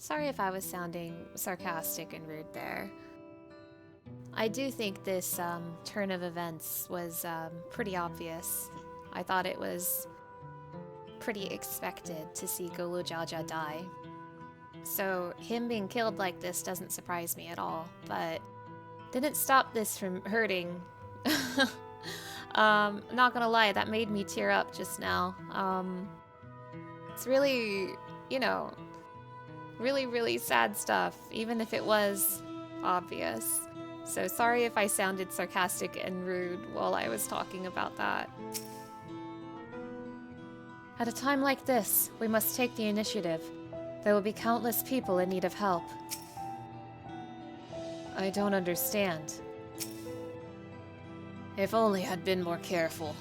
Sorry if I was sounding sarcastic and rude there. I do think this turn of events was pretty obvious. I thought it was pretty expected to see Gulu Jaja die. So him being killed like this doesn't surprise me at all, but didn't stop this from hurting. Not gonna lie, that made me tear up just now. It's really, you know, really sad stuff, even if it was obvious. So sorry if I sounded sarcastic and rude while I was talking about that. At a time like this, we must take the initiative. There will be countless people in need of help. I don't understand. If only I'd been more careful.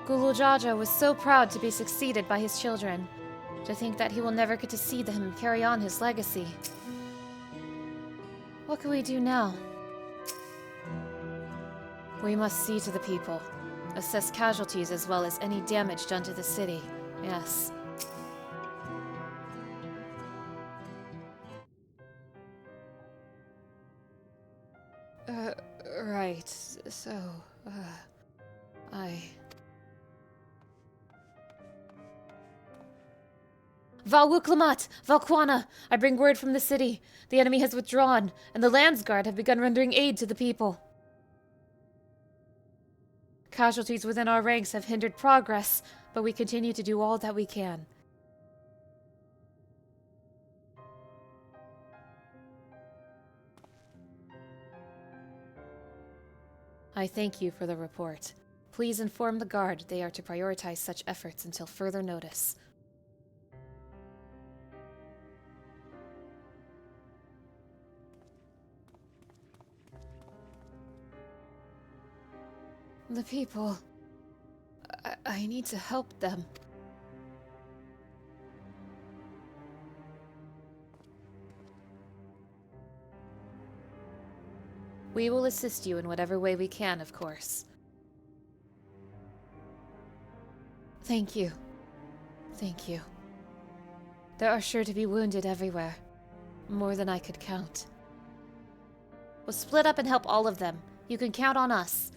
Gulu Jaja was so proud to be succeeded by his children. To think that he will never get to see them carry on his legacy. What can we do now? We must see to the people. Assess casualties as well as any damage done to the city. Yes. Right. So, Valwuk Lamat! Valquana! I bring word from the city. The enemy has withdrawn, and the Landsguard have begun rendering aid to the people. Casualties within our ranks have hindered progress, but we continue to do all that we can. I thank you for the report. Please inform the Guard they are to prioritize such efforts until further notice. The people... I need to help them. We will assist you in whatever way we can, of course. Thank you. Thank you. There are sure to be wounded everywhere. More than I could count. We'll split up and help all of them. You can count on us.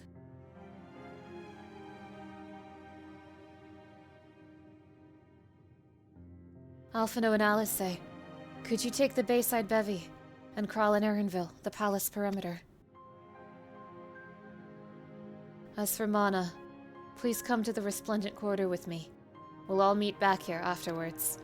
Alphino and Alice say, could you take the Bayside Bevy and crawl in Erinville, the palace perimeter? As for Mana, please come to the Resplendent Quarter with me. We'll all meet back here afterwards.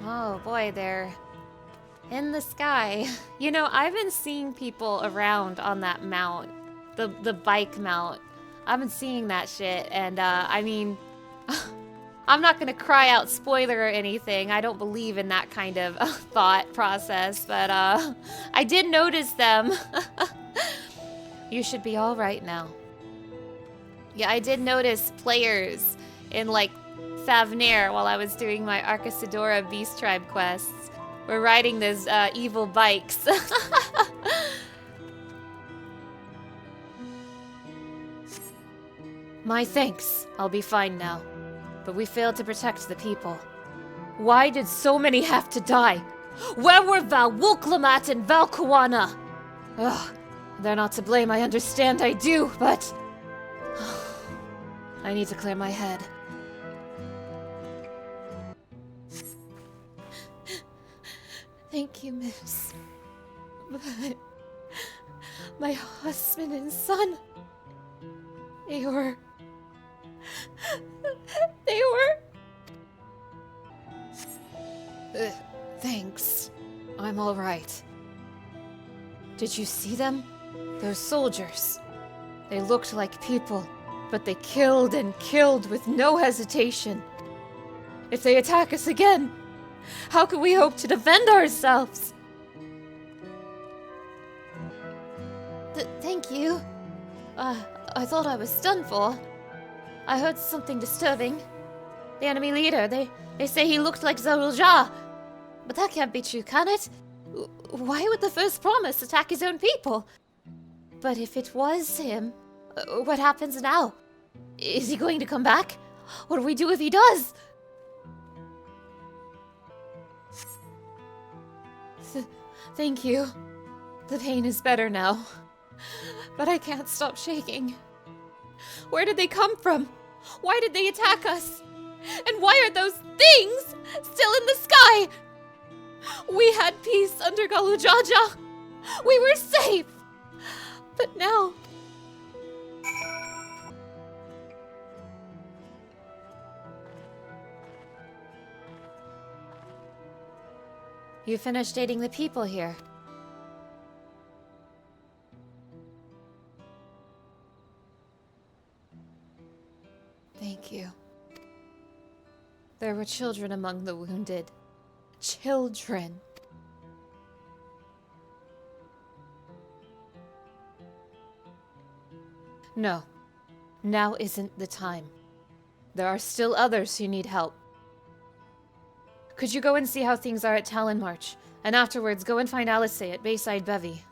Oh boy, they're in the sky. You know, I've been seeing people around on that mount, the bike mount. I've been seeing that shit, and I mean, I'm not gonna cry out spoiler or anything. I don't believe in that kind of thought process, but I did notice them. You should be all right now. Yeah, I did notice players in like Favnir while I was doing my Arcasadora Beast Tribe quests. We're riding those evil bikes. My thanks. I'll be fine now. But we failed to protect the people. Why did so many have to die? Where were Valwuk Lamat and Valquana? Ugh, they're not to blame, I understand, I do, but... I need to clear my head. Thank you, miss. But... my husband and son... They were... Thanks. I'm all right. Did you see them? Those soldiers. They looked like people, but they killed and killed with no hesitation. If they attack us again, how can we hope to defend ourselves? Thank you. I thought I was done for. I heard something disturbing. The enemy leader, they say he looked like Zorulja. But that can't be true, can it? Why would the first promise attack his own people? But if it was him, what happens now? Is he going to come back? What do we do if he does? Thank you. The pain is better now. But I can't stop shaking. Where did they come from? Why did they attack us? And why are those things still in the sky? We had peace under Galujaja. We were safe. But now... You finished dating the people here. Thank you. There were children among the wounded. Children. No. Now isn't the time. There are still others who need help. Could you go and see how things are at Talonmarch? And afterwards, go and find Alice at Bayside Bevy.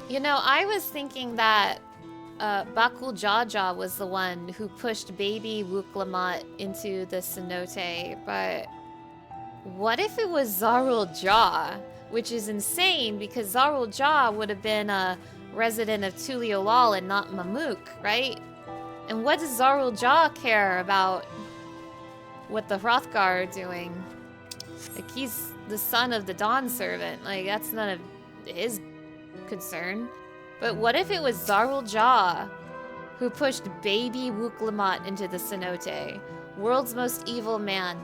You know, I was thinking that Bakul Jaja was the one who pushed baby Lamat into the cenote, but what if it was Zarul Jah? Which is insane, because Zarul Jah would have been a resident of Tuliolal and not Mamook, right? And what does Zarul Jah care about what the Hrothgar are doing? Like, he's the son of the Dawnservant. Like, that's none of his concern. But what if it was Zarul Jah who pushed baby Lamat into the cenote? World's most evil man.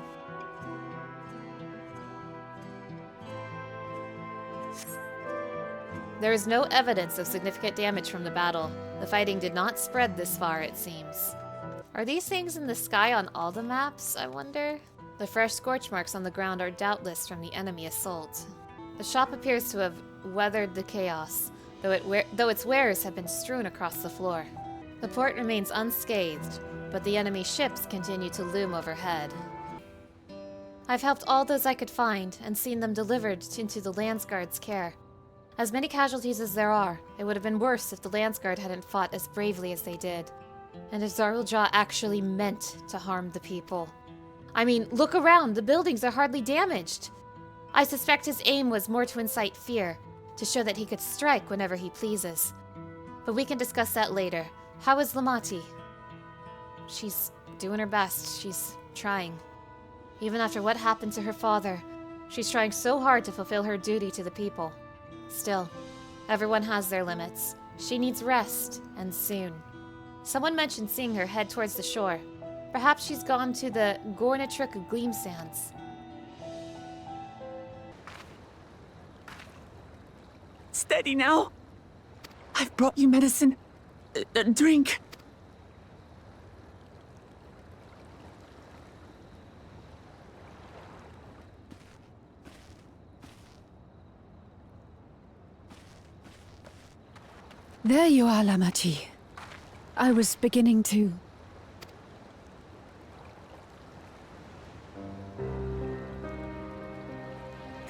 There is no evidence of significant damage from the battle. The fighting did not spread this far, it seems. Are these things in the sky on all the maps, I wonder? The fresh scorch marks on the ground are doubtless from the enemy assault. The shop appears to have weathered the chaos, though its wares have been strewn across the floor. The port remains unscathed, but the enemy ships continue to loom overhead. I've helped all those I could find, and seen them delivered into the Landsguard's care. As many casualties as there are, it would have been worse if the Landsguard hadn't fought as bravely as they did. And if Zarul Jah actually meant to harm the people. I mean, look around, the buildings are hardly damaged. I suspect his aim was more to incite fear, to show that he could strike whenever he pleases. But we can discuss that later. How is Lamati? She's doing her best. She's trying. Even after what happened to her father, she's trying so hard to fulfill her duty to the people. Still, everyone has their limits. She needs rest, and soon. Someone mentioned seeing her head towards the shore. Perhaps she's gone to the Gornatruk Gleam Sands. Steady now. I've brought you medicine. Drink. There you are, Lamati. I was beginning to...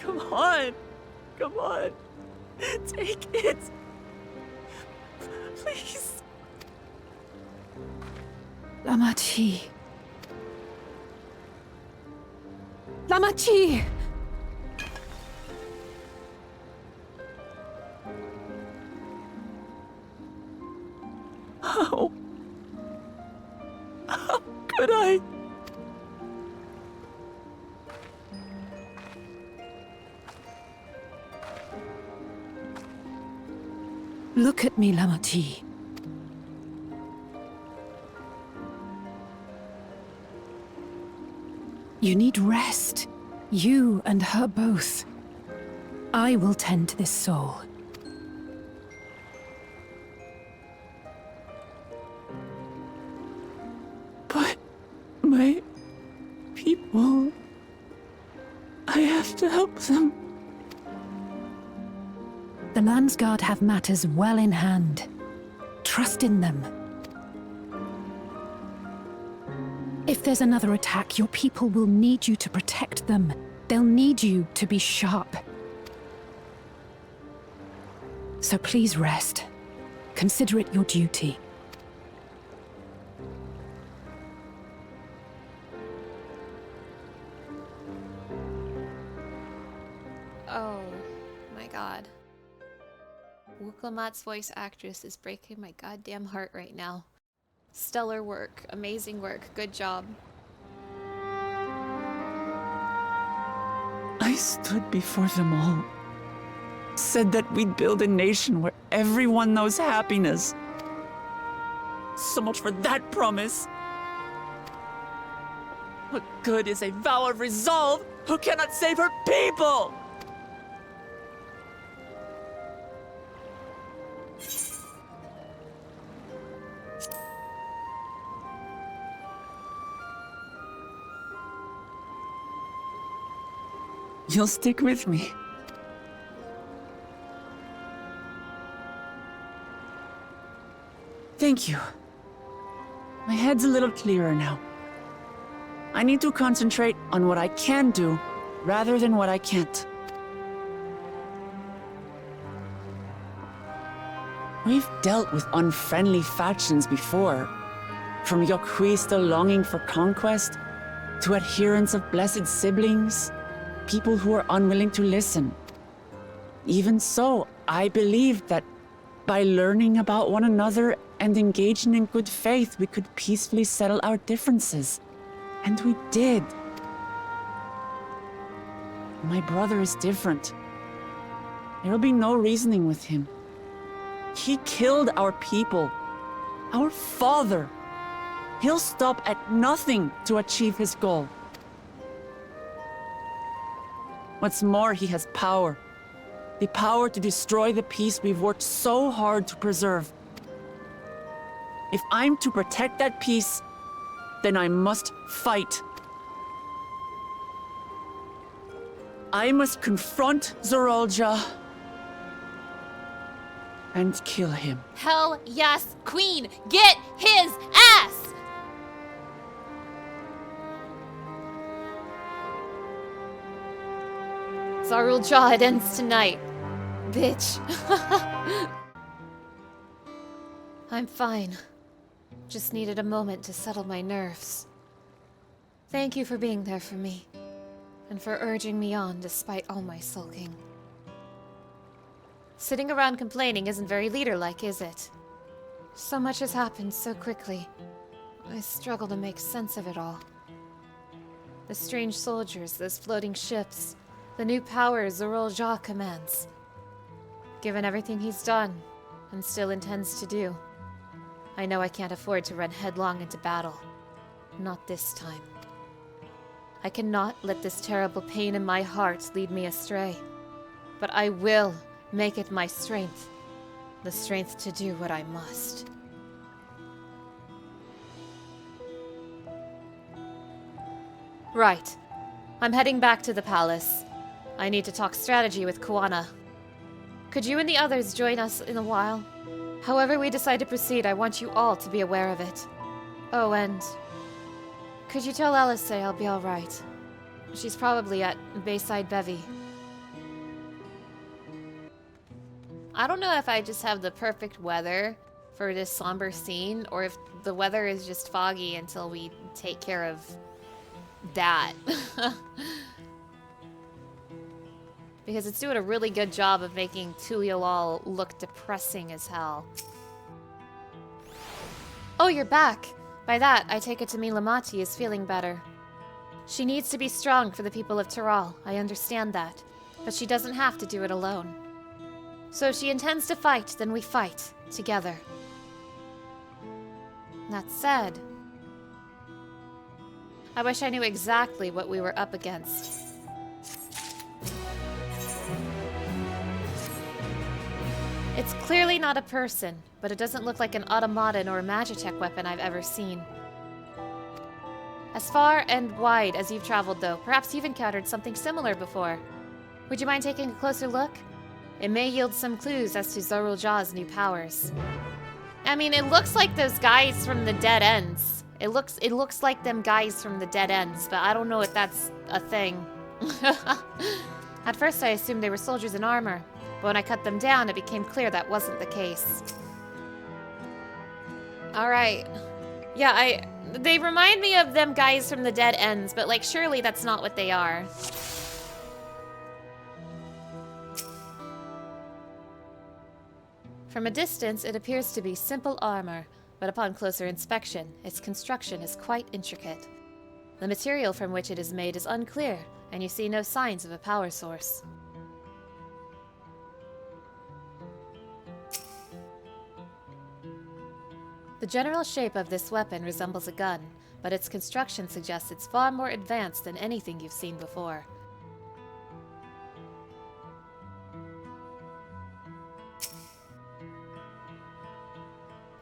Come on. Come on. Take it. Please. Lamati. Lamati! How could I? Look at me, Lamati. You need rest. You and her both. I will tend to this soul. But my people... I have to help them. The Landsguard have matters well in hand. trust in them. If there's another attack, your people will need you to protect them. They'll need you to be sharp. So please rest. Consider it your duty. Oh my god. Lamat's voice actress is breaking my goddamn heart right now. Stellar work, amazing work, good job. I stood before them all. Said that we'd build a nation where everyone knows happiness. So much for that promise. What good is a vow of resolve who cannot save her people? You'll stick with me. Thank you. My head's a little clearer now. I need to concentrate on what I can do, rather than what I can't. We've dealt with unfriendly factions before. From Yokhui still longing for conquest, to adherents of blessed siblings, people who are unwilling to listen. Even so, I believed that by learning about one another and engaging in good faith, we could peacefully settle our differences. And we did. My brother is different. There'll be no reasoning with him. He killed our people, our father. He'll stop at nothing to achieve his goal. What's more, he has power. The power to destroy the peace we've worked so hard to preserve. If I'm to protect that peace, then I must fight. I must confront Zoraljah and kill him. Hell yes, Queen! Get his ass! Zoraljah, it ends tonight. Bitch. I'm fine. Just needed a moment to settle my nerves. Thank you for being there for me, and for urging me on despite all my sulking. Sitting around complaining isn't very leader-like, is it? So much has happened so quickly. I struggle to make sense of it all. The strange soldiers, those floating ships, the new powers Zoraljah commands. Given everything he's done, and still intends to do, I know I can't afford to run headlong into battle. Not this time. I cannot let this terrible pain in my heart lead me astray. But I will make it my strength. The strength to do what I must. Right. I'm heading back to the palace. I need to talk strategy with Kuana. Could you and the others join us in a while? However we decide to proceed, I want you all to be aware of it. Oh, and could you tell Alice I'll be alright? She's probably at Bayside Bevy. I don't know if I just have the perfect weather for this somber scene, or if the weather is just foggy until we take care of that. Because it's doing a really good job of making Tuliolal look depressing as hell. Oh, you're back! By that, I take it to mean Lamati is feeling better. She needs to be strong for the people of Tiral, I understand that. But she doesn't have to do it alone. So if she intends to fight, then we fight, together. That said, I wish I knew exactly what we were up against. It's clearly not a person, but it doesn't look like an automaton or a magitech weapon I've ever seen. As far and wide as you've traveled, though, perhaps you've encountered something similar before. Would you mind taking a closer look? It may yield some clues as to Zoraljah's new powers. I mean, it looks like those guys from the Dead Ends. It looks like them guys from the Dead Ends, but I don't know if that's a thing. At first I assumed they were soldiers in armor, but when I cut them down, it became clear that wasn't the case. Alright. Yeah, they remind me of them guys from the Dead Ends, but like surely that's not what they are. From a distance, it appears to be simple armor, but upon closer inspection, its construction is quite intricate. The material from which it is made is unclear, and you see no signs of a power source. The general shape of this weapon resembles a gun, but its construction suggests it's far more advanced than anything you've seen before.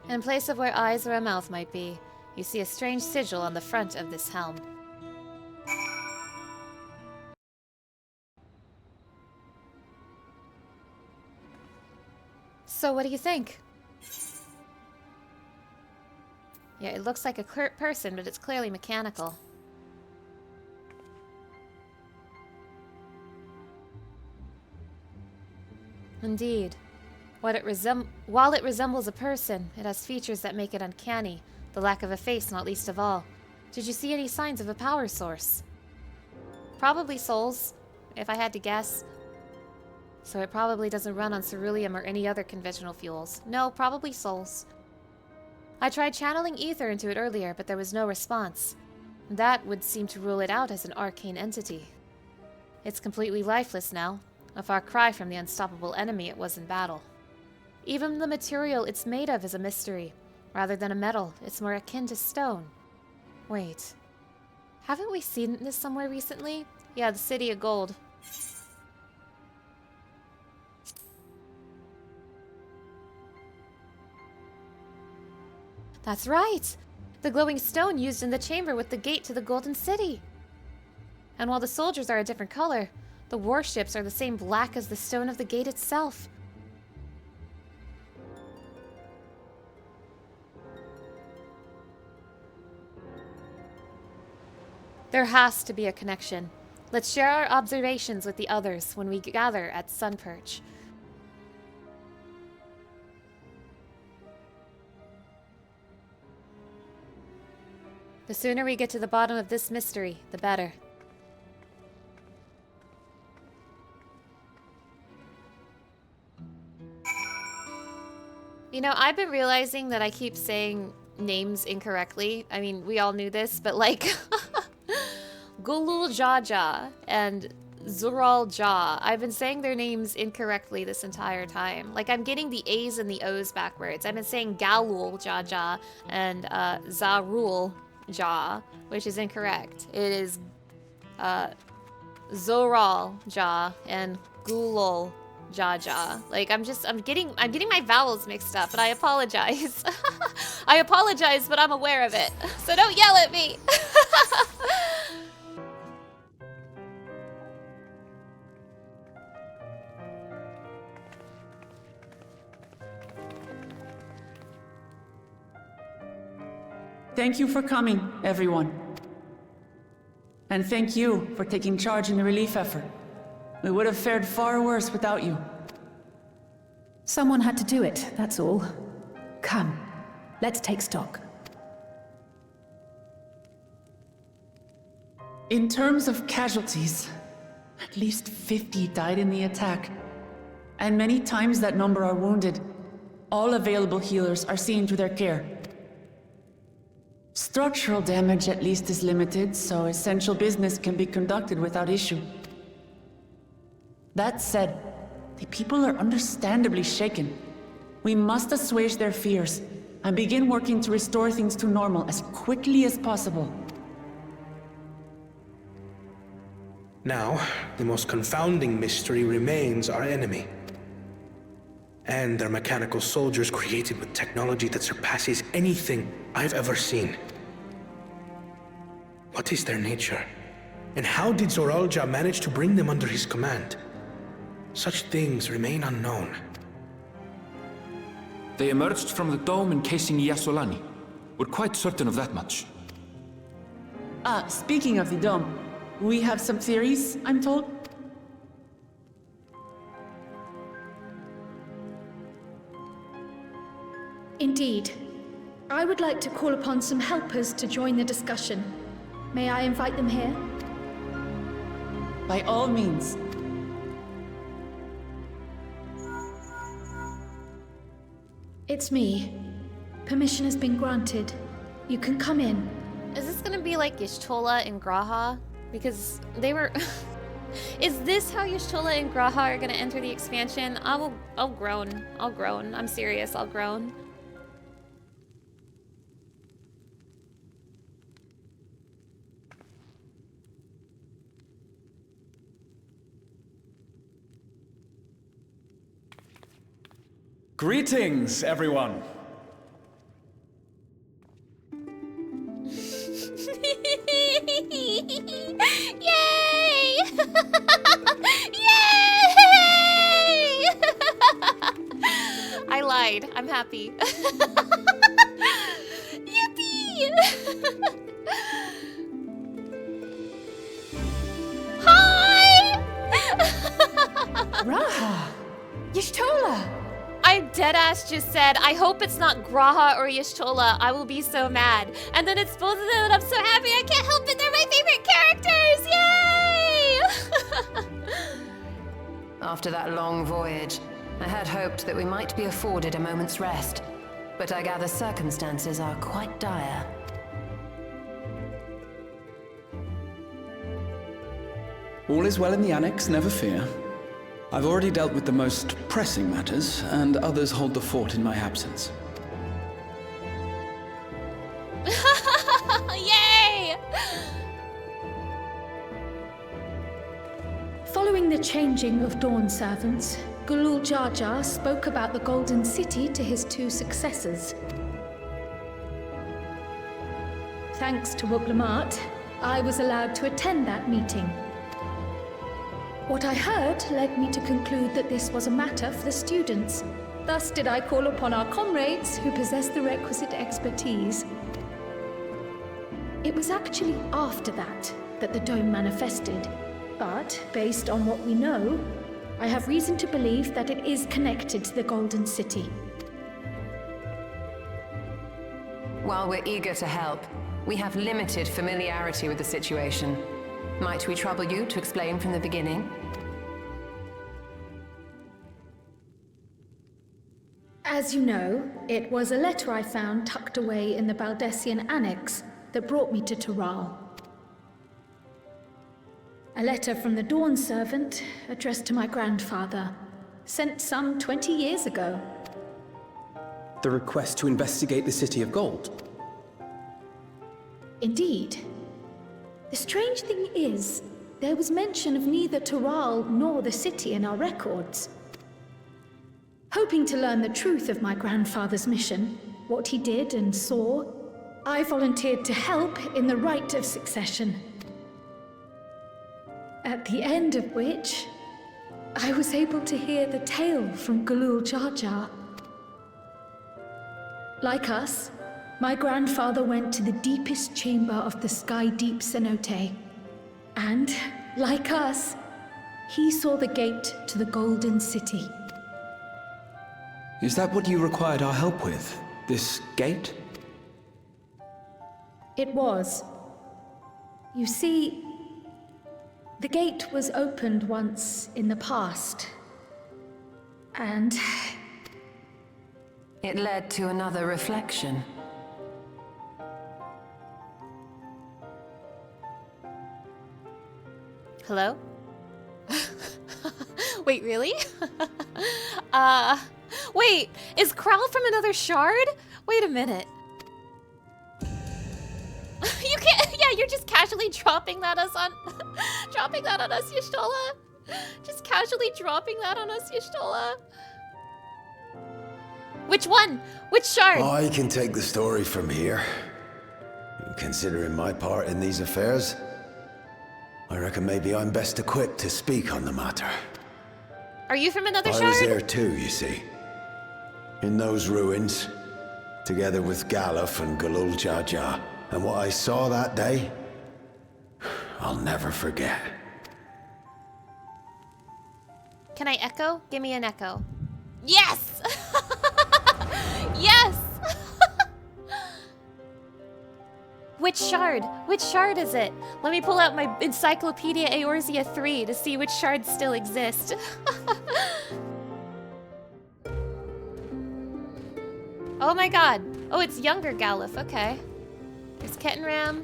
In place of where eyes or a mouth might be, you see a strange sigil on the front of this helm. So what do you think? Yeah, it looks like a person, but it's clearly mechanical. Indeed. While it resembles a person, it has features that make it uncanny, the lack of a face not least of all. Did you see any signs of a power source? Probably souls, if I had to guess. So it probably doesn't run on ceruleum or any other conventional fuels. No, probably souls. I tried channeling ether into it earlier, but there was no response. That would seem to rule it out as an arcane entity. It's completely lifeless now, a far cry from the unstoppable enemy it was in battle. Even the material it's made of is a mystery. Rather than a metal, it's more akin to stone. Wait. Haven't we seen this somewhere recently? Yeah, the City of Gold. That's right! The glowing stone used in the chamber with the gate to the Golden City! And while the soldiers are a different color, the warships are the same black as the stone of the gate itself. There has to be a connection. Let's share our observations with the others when we gather at Sunperch. The sooner we get to the bottom of this mystery, the better. You know, I've been realizing that I keep saying names incorrectly. I mean, we all knew this, but like... Gulul Jaja and Zural Ja. I've been saying their names incorrectly this entire time. Like, I'm getting the A's and the O's backwards. I've been saying Galul Jaja and Zarul Ja, which is incorrect. It is Zoral Ja and Gulul Jaja. Like, I'm getting my vowels mixed up, and I apologize. I apologize, but I'm aware of it. So don't yell at me. Thank you for coming, everyone. And thank you for taking charge in the relief effort. We would have fared far worse without you. Someone had to do it, that's all. Come, let's take stock. In terms of casualties, at least 50 died in the attack. And many times that number are wounded. All available healers are seen to their care. Structural damage at least is limited, so essential business can be conducted without issue. That said, the people are understandably shaken. We must assuage their fears and begin working to restore things to normal as quickly as possible. Now, the most confounding mystery remains our enemy. And their mechanical soldiers created with technology that surpasses anything I've ever seen. What is their nature? And how did Zoralja manage to bring them under his command? Such things remain unknown. They emerged from the dome encasing Shaaloani. We're quite certain of that much. Speaking of the dome, we have some theories, I'm told. Indeed. I would like to call upon some helpers to join the discussion. May I invite them here? By all means. It's me. Permission has been granted. You can come in. Is this gonna be like Y'shtola and Graha? Because they were... Is this how Y'shtola and Graha are gonna enter the expansion? I'll groan. I'll groan. I'm serious, I'll groan. Greetings, everyone. Yay! Yay! I lied. I'm happy. Yippee! Hi! Raha! Y'shtola! I deadass just said, I hope it's not Graha or Y'shtola. I will be so mad. And then it's both of them and I'm so happy I can't help it. They're my favorite characters. Yay! After that long voyage, I had hoped that we might be afforded a moment's rest. But I gather circumstances are quite dire. All is well in the Annex, never fear. I've already dealt with the most pressing matters, and others hold the fort in my absence. Yay! Following the changing of Dawnservants, Gulul Jar Jar spoke about the Golden City to his two successors. Thanks to Lamat, I was allowed to attend that meeting. What I heard led me to conclude that this was a matter for the students. Thus did I call upon our comrades who possess the requisite expertise. It was actually after that the dome manifested. But, based on what we know, I have reason to believe that it is connected to the Golden City. While we're eager to help, we have limited familiarity with the situation. Might we trouble you to explain from the beginning? As you know, it was a letter I found tucked away in the Baldessian Annex that brought me to Tural. A letter from the Dawnservant addressed to my grandfather, sent some 20 years ago. The request to investigate the City of Gold? Indeed. The strange thing is, there was mention of neither Tural nor the city in our records. Hoping to learn the truth of my grandfather's mission, what he did and saw, I volunteered to help in the rite of succession. At the end of which, I was able to hear the tale from Gulul Jar Jar. Like us, my grandfather went to the deepest chamber of the sky deep cenote. And, like us, he saw the gate to the Golden City. Is that what you required our help with? This gate? It was. You see, the gate was opened once in the past. And it led to another reflection. Hello? Wait, really? Wait, is Kral from another shard? Wait a minute. You can't, yeah, you're just casually dropping that us on, dropping that on us, Y'shtola. Just casually dropping that on us, Y'shtola. Which one? Which shard? I can take the story from here. Considering my part in these affairs, I reckon maybe I'm best equipped to speak on the matter. Are you from another shard? I was there too, you see. In those ruins, together with Galuf and Galul Jaja. And what I saw that day, I'll never forget. Can I echo? Give me an echo. Yes! Yes! Which shard? Which shard is it? Let me pull out my Encyclopedia Eorzea 3 to see which shards still exist. Oh my god. Oh, it's younger Galuf. Okay. There's Kettenram.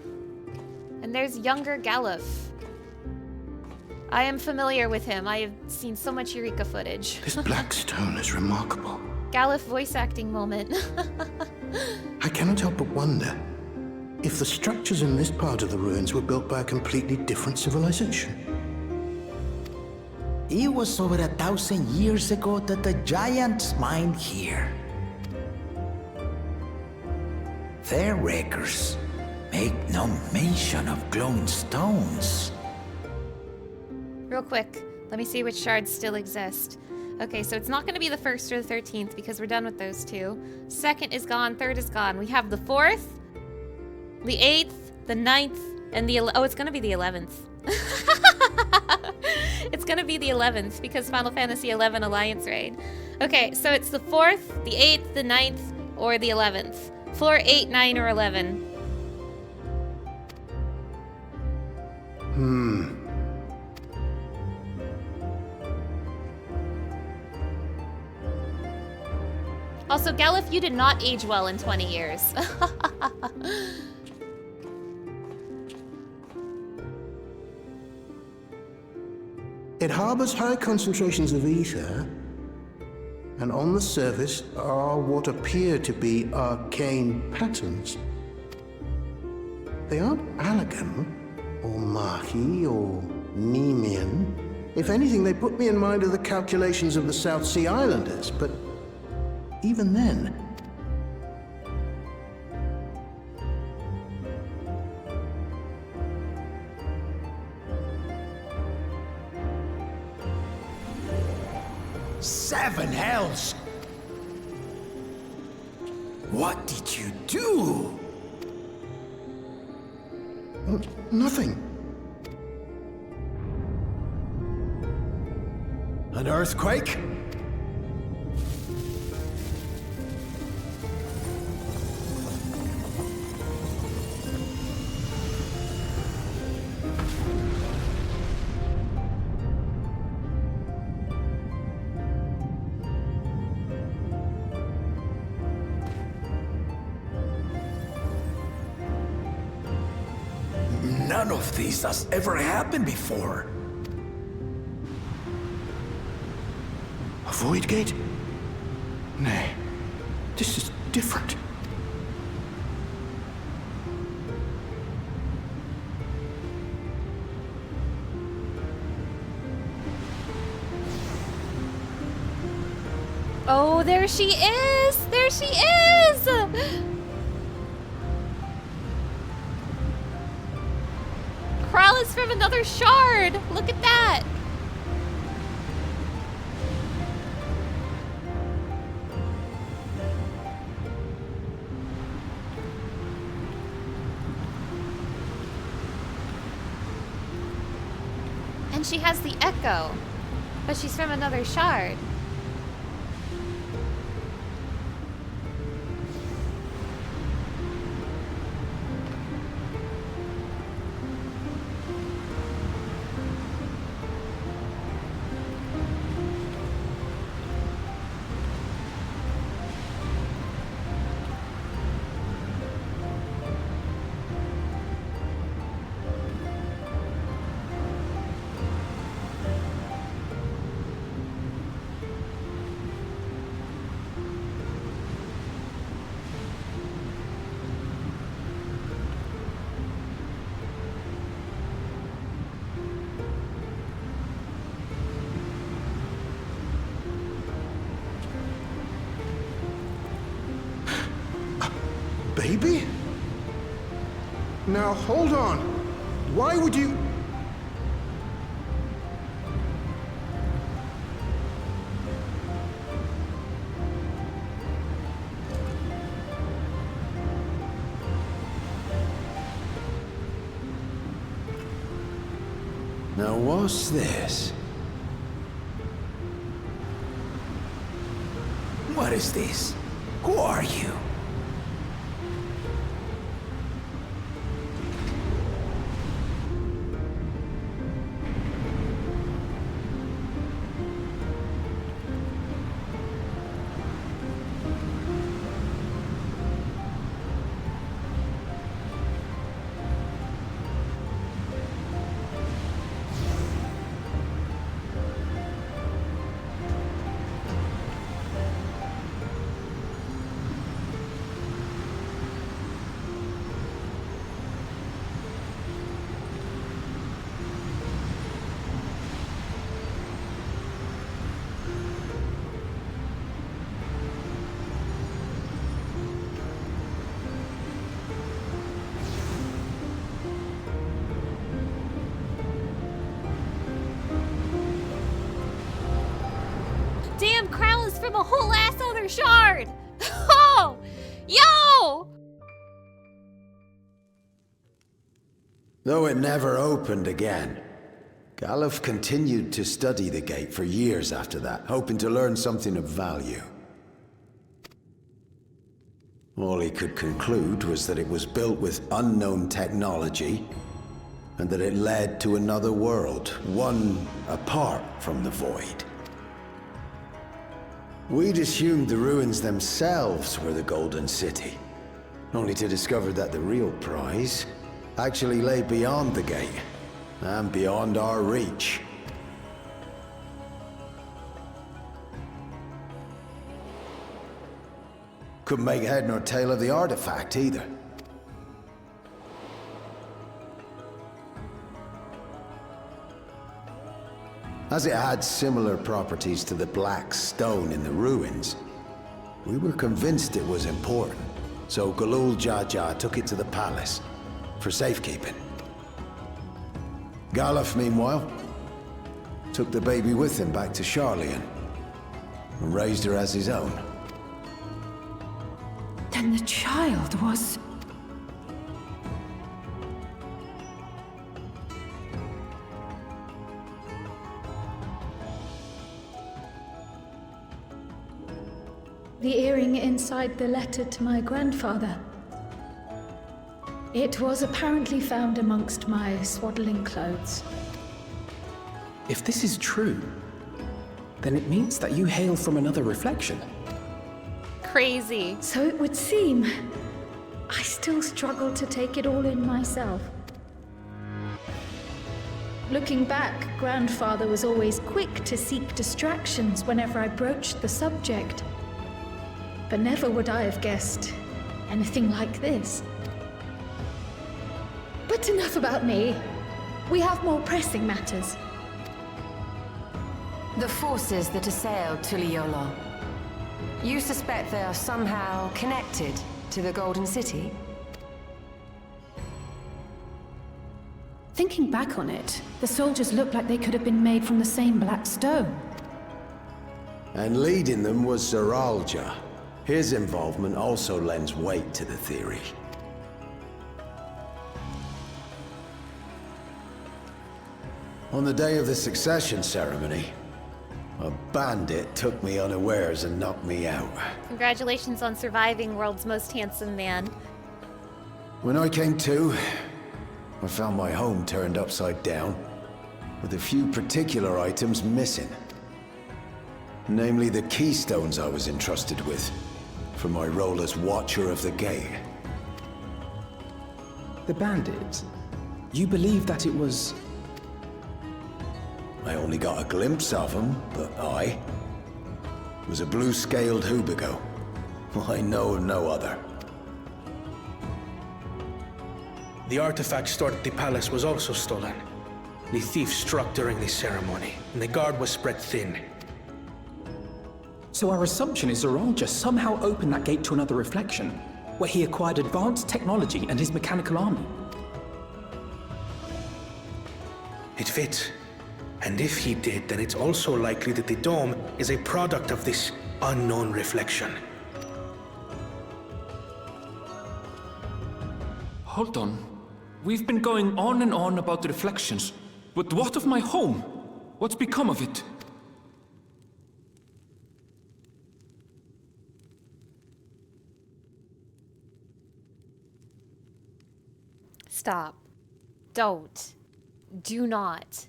And there's younger Galuf. I am familiar with him. I have seen so much Eureka footage. This black stone is remarkable. Galuf voice acting moment. I cannot help but wonder if the structures in this part of the ruins were built by a completely different civilization. It was over 1,000 years ago that the giants mined here. Their records make no mention of glowing stones. Real quick, let me see which shards still exist. Okay, so it's not going to be the 1st or the 13th because we're done with those two. 2nd is gone, 3rd is gone. We have the 4th, the 8th, the 9th, and the... Oh, it's going to be the 11th. It's going to be the 11th because Final Fantasy XI Alliance Raid. Okay, so it's the 4th, the 8th, the 9th, or the 11th. Floor 8, 9, or 11. Also, Galuf, you did not age well in 20 years. It harbors high concentrations of ether, and on the surface are what appear to be arcane patterns. They aren't Allagan, or Mahi, or Nemean. If anything, they put me in mind of the calculations of the South Sea Islanders, but even then... Seven hells! What did you do? Nothing. An earthquake? None of this has ever happened before. A void gate? Nay, this is different. Oh, there she is! There she is! Kral is from another shard! Look at that! And she has the echo, but she's from another shard. Baby? Now, hold on. Why would you... Now what's this? What is this? Who are you? Damn crown is from a whole ass other shard! Oh! Yo! Though it never opened again, Galuf continued to study the gate for years after that, hoping to learn something of value. All he could conclude was that it was built with unknown technology, and that it led to another world, one apart from the Void. We'd assumed the ruins themselves were the Golden City, only to discover that the real prize actually lay beyond the gate, and beyond our reach. Couldn't make head nor tail of the artifact either. As it had similar properties to the black stone in the ruins, we were convinced it was important, so Galul Jaja took it to the palace for safekeeping. Galuf, meanwhile, took the baby with him back to Shaaloani and raised her as his own. Then the child was... The earring inside the letter to my grandfather. It was apparently found amongst my swaddling clothes. If this is true, then it means that you hail from another reflection. Crazy. So it would seem. I still struggle to take it all in myself. Looking back, Grandfather was always quick to seek distractions whenever I broached the subject. But never would I have guessed anything like this. But enough about me. We have more pressing matters. The forces that assailed Tuliyollal. You suspect they are somehow connected to the Golden City? Thinking back on it, the soldiers looked like they could have been made from the same black stone. And leading them was Zeralja. His involvement also lends weight to the theory. On the day of the succession ceremony, a bandit took me unawares and knocked me out. Congratulations on surviving world's most handsome man. When I came to, I found my home turned upside down, with a few particular items missing. Namely the keystones I was entrusted with, for my role as Watcher of the Gate. The bandit, you believe that it was... I only got a glimpse of him, but it was a blue-scaled Hubigo. I know of no other. The artifact stored at the palace was also stolen. The thief struck during the ceremony, and the guard was spread thin. So our assumption is Zeralja somehow opened that gate to another reflection, where he acquired advanced technology and his mechanical army. It fits. And if he did, then it's also likely that the dome is a product of this unknown reflection. Hold on. We've been going on and on about the reflections, But what of my home? What's become of it? Stop. Don't. Do not.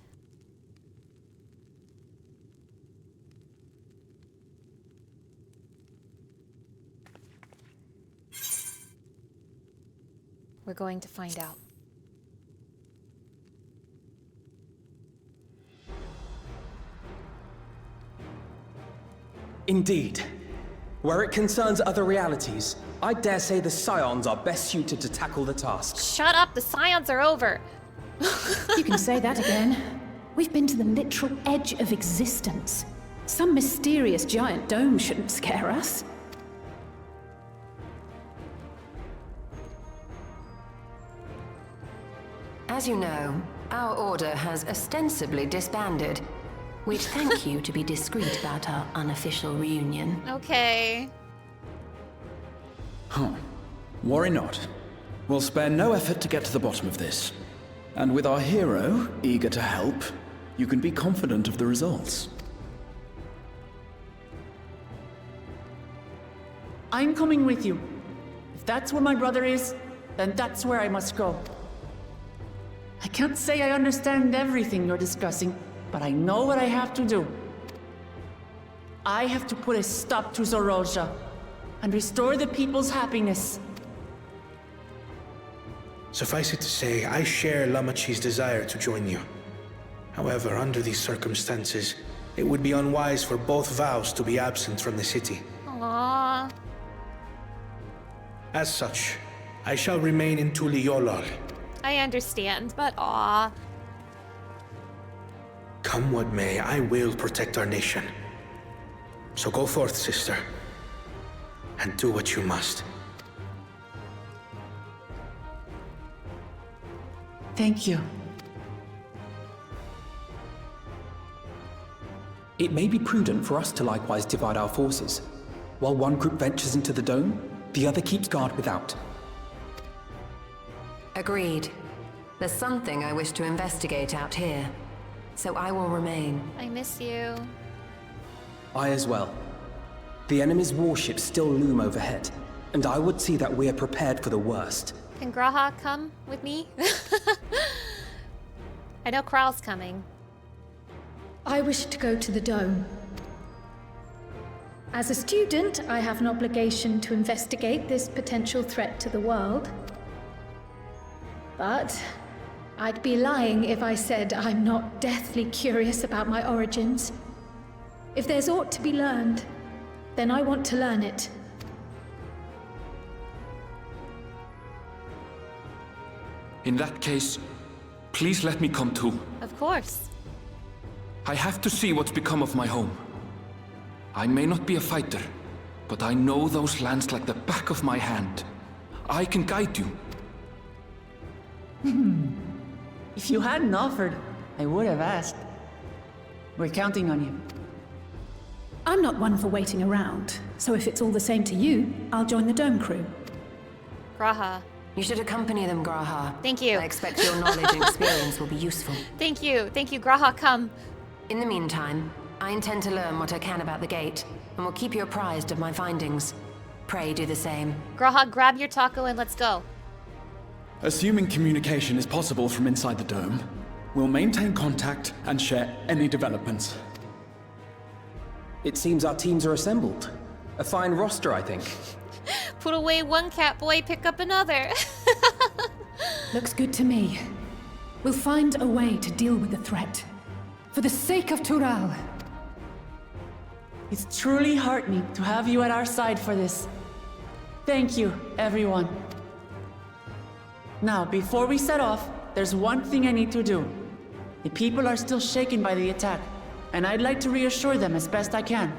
We're going to find out. Indeed. Where it concerns other realities, I dare say the Scions are best suited to tackle the task. Shut up, the Scions are over. You can say that again. We've been to the literal edge of existence. Some mysterious giant dome shouldn't scare us. As you know, our order has ostensibly disbanded. We'd thank you to be discreet about our unofficial reunion. Okay. Huh. Worry not. We'll spare no effort to get to the bottom of this. And with our hero eager to help, you can be confident of the results. I'm coming with you. If that's where my brother is, then that's where I must go. I can't say I understand everything you're discussing, but I know what I have to do. I have to put a stop to Zorolja and restore the people's happiness. Suffice it to say, I share Lamachi's desire to join you. However, under these circumstances, it would be unwise for both vows to be absent from the city. Aww. As such, I shall remain in Tuliolol. I understand, but aw. Come what may, I will protect our nation. So go forth, sister, and do what you must. Thank you. It may be prudent for us to likewise divide our forces. While one group ventures into the dome, the other keeps guard without. Agreed. There's something I wish to investigate out here, so I will remain. I miss you. I as well. The enemy's warships still loom overhead, and I would see that we are prepared for the worst. Can Graha come with me? I know Kral's coming. I wish to go to the dome. As a student, I have an obligation to investigate this potential threat to the world. But I'd be lying if I said I'm not deathly curious about my origins. If there's aught to be learned, then I want to learn it. In that case, please let me come too. Of course. I have to see what's become of my home. I may not be a fighter, but I know those lands like the back of my hand. I can guide you. If you hadn't offered, I would have asked. We're counting on you. I'm not one for waiting around, so if it's all the same to you, I'll join the dome crew. Graha. You should accompany them, Graha. Thank you. I expect your knowledge and experience will be useful. Thank you. Thank you, Graha, come. In the meantime, I intend to learn what I can about the gate, and will keep you apprised of my findings. Pray do the same. Graha, grab your taco and let's go. Assuming communication is possible from inside the dome, we'll maintain contact and share any developments. It seems our teams are assembled. A fine roster, I think. Put away one cat boy, pick up another. Looks good to me. We'll find a way to deal with the threat. For the sake of Tural. It's truly heartening to have you at our side for this. Thank you, everyone. Now, before we set off, there's one thing I need to do. The people are still shaken by the attack, and I'd like to reassure them as best I can.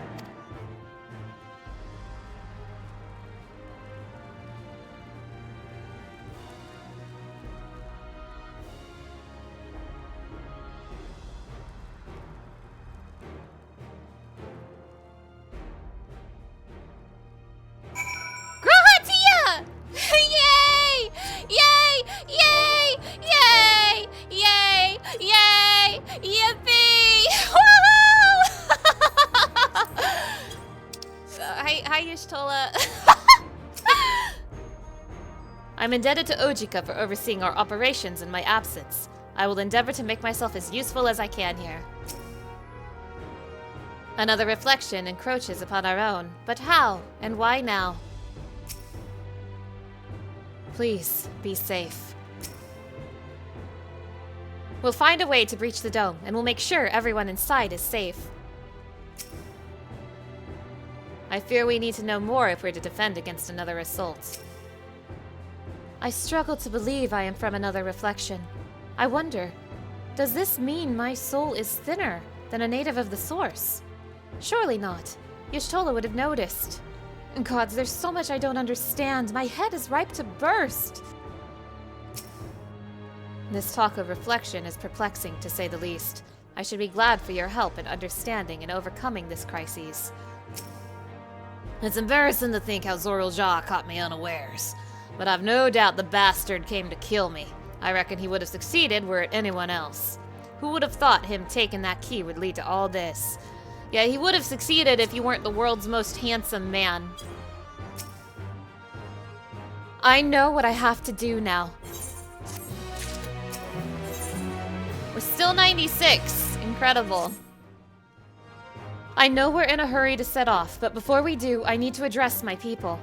Yay! Yay! Yay! Yay! Yay! Yay! Y'shtola. I'm indebted to Ojika for overseeing our operations in my absence. I will endeavor to make myself as useful as I can here. Another reflection encroaches upon our own, but how and why now? Please, be safe. We'll find a way to breach the dome, and we'll make sure everyone inside is safe. I fear we need to know more if we're to defend against another assault. I struggle to believe I am from another reflection. I wonder, does this mean my soul is thinner than a native of the source? Surely not. Y'shtola would have noticed. Gods, there's so much I don't understand. My head is ripe to burst. This talk of reflection is perplexing, to say the least. I should be glad for your help in understanding and overcoming this crisis. It's embarrassing to think how Zoral Jah caught me unawares, but I've no doubt the bastard came to kill me. I reckon he would have succeeded were it anyone else. Who would have thought him taking that key would lead to all this? Yeah, he would have succeeded if you weren't the world's most handsome man. I know what I have to do now. We're still 96. Incredible. I know we're in a hurry to set off, but before we do, I need to address my people.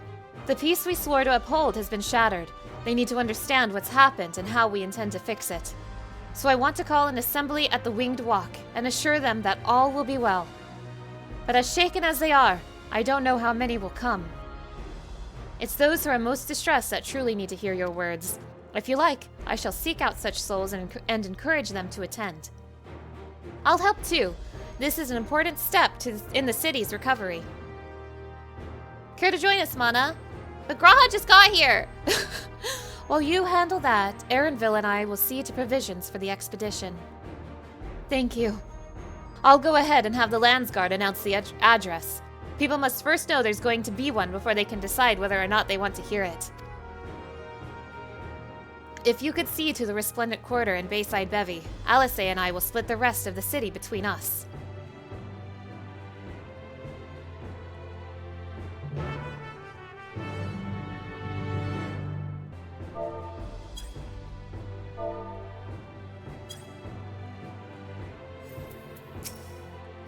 The peace we swore to uphold has been shattered. They need to understand what's happened and how we intend to fix it. So I want to call an assembly at the Winged Walk and assure them that all will be well. But as shaken as they are, I don't know how many will come. It's those who are most distressed that truly need to hear your words. If you like, I shall seek out such souls and encourage them to attend. I'll help too. This is an important step in the city's recovery. Care to join us, Mana? The Graha just got here! While you handle that, Aaronville and I will see to provisions for the expedition. Thank you. I'll go ahead and have the Landsguard announce the address. People must first know there's going to be one before they can decide whether or not they want to hear it. If you could see to the Resplendent Quarter and Bayside Bevy, Alice and I will split the rest of the city between us.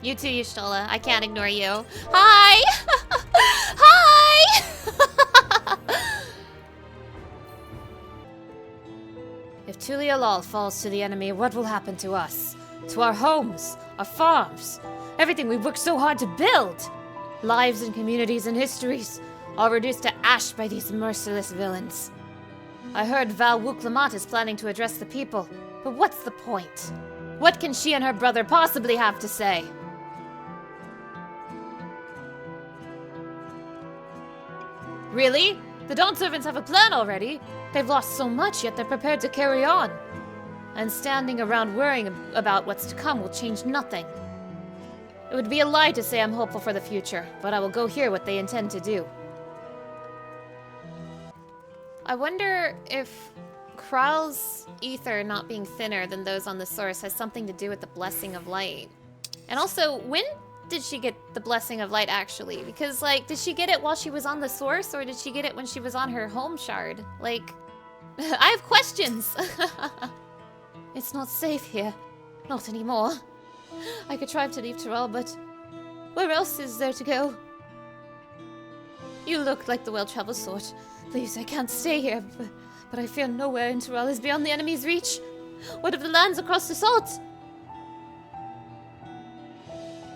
You too, Y'shtola. I can't ignore you. Hi! Hi! If Tulialal falls to the enemy, what will happen to us? To our homes, our farms, everything we've worked so hard to build? Lives and communities and histories, all reduced to ash by these merciless villains. I heard Lamat is planning to address the people, but what's the point? What can she and her brother possibly have to say? Really? The Dawnservants have a plan already? They've lost so much, yet they're prepared to carry on. And standing around worrying about what's to come will change nothing. It would be a lie to say I'm hopeful for the future, but I will go hear what they intend to do. I wonder if Kral's ether not being thinner than those on the source has something to do with the Blessing of Light. And also, when did she get the Blessing of Light, actually? Because, like, did she get it while she was on the source, or did she get it when she was on her home shard? Like, I have questions! It's not safe here. Not anymore. I could try to leave Tural, but where else is there to go? You look like the well-traveled sort. Please, I can't stay here, but I fear nowhere in Tural is beyond the enemy's reach. What of the lands across the salt?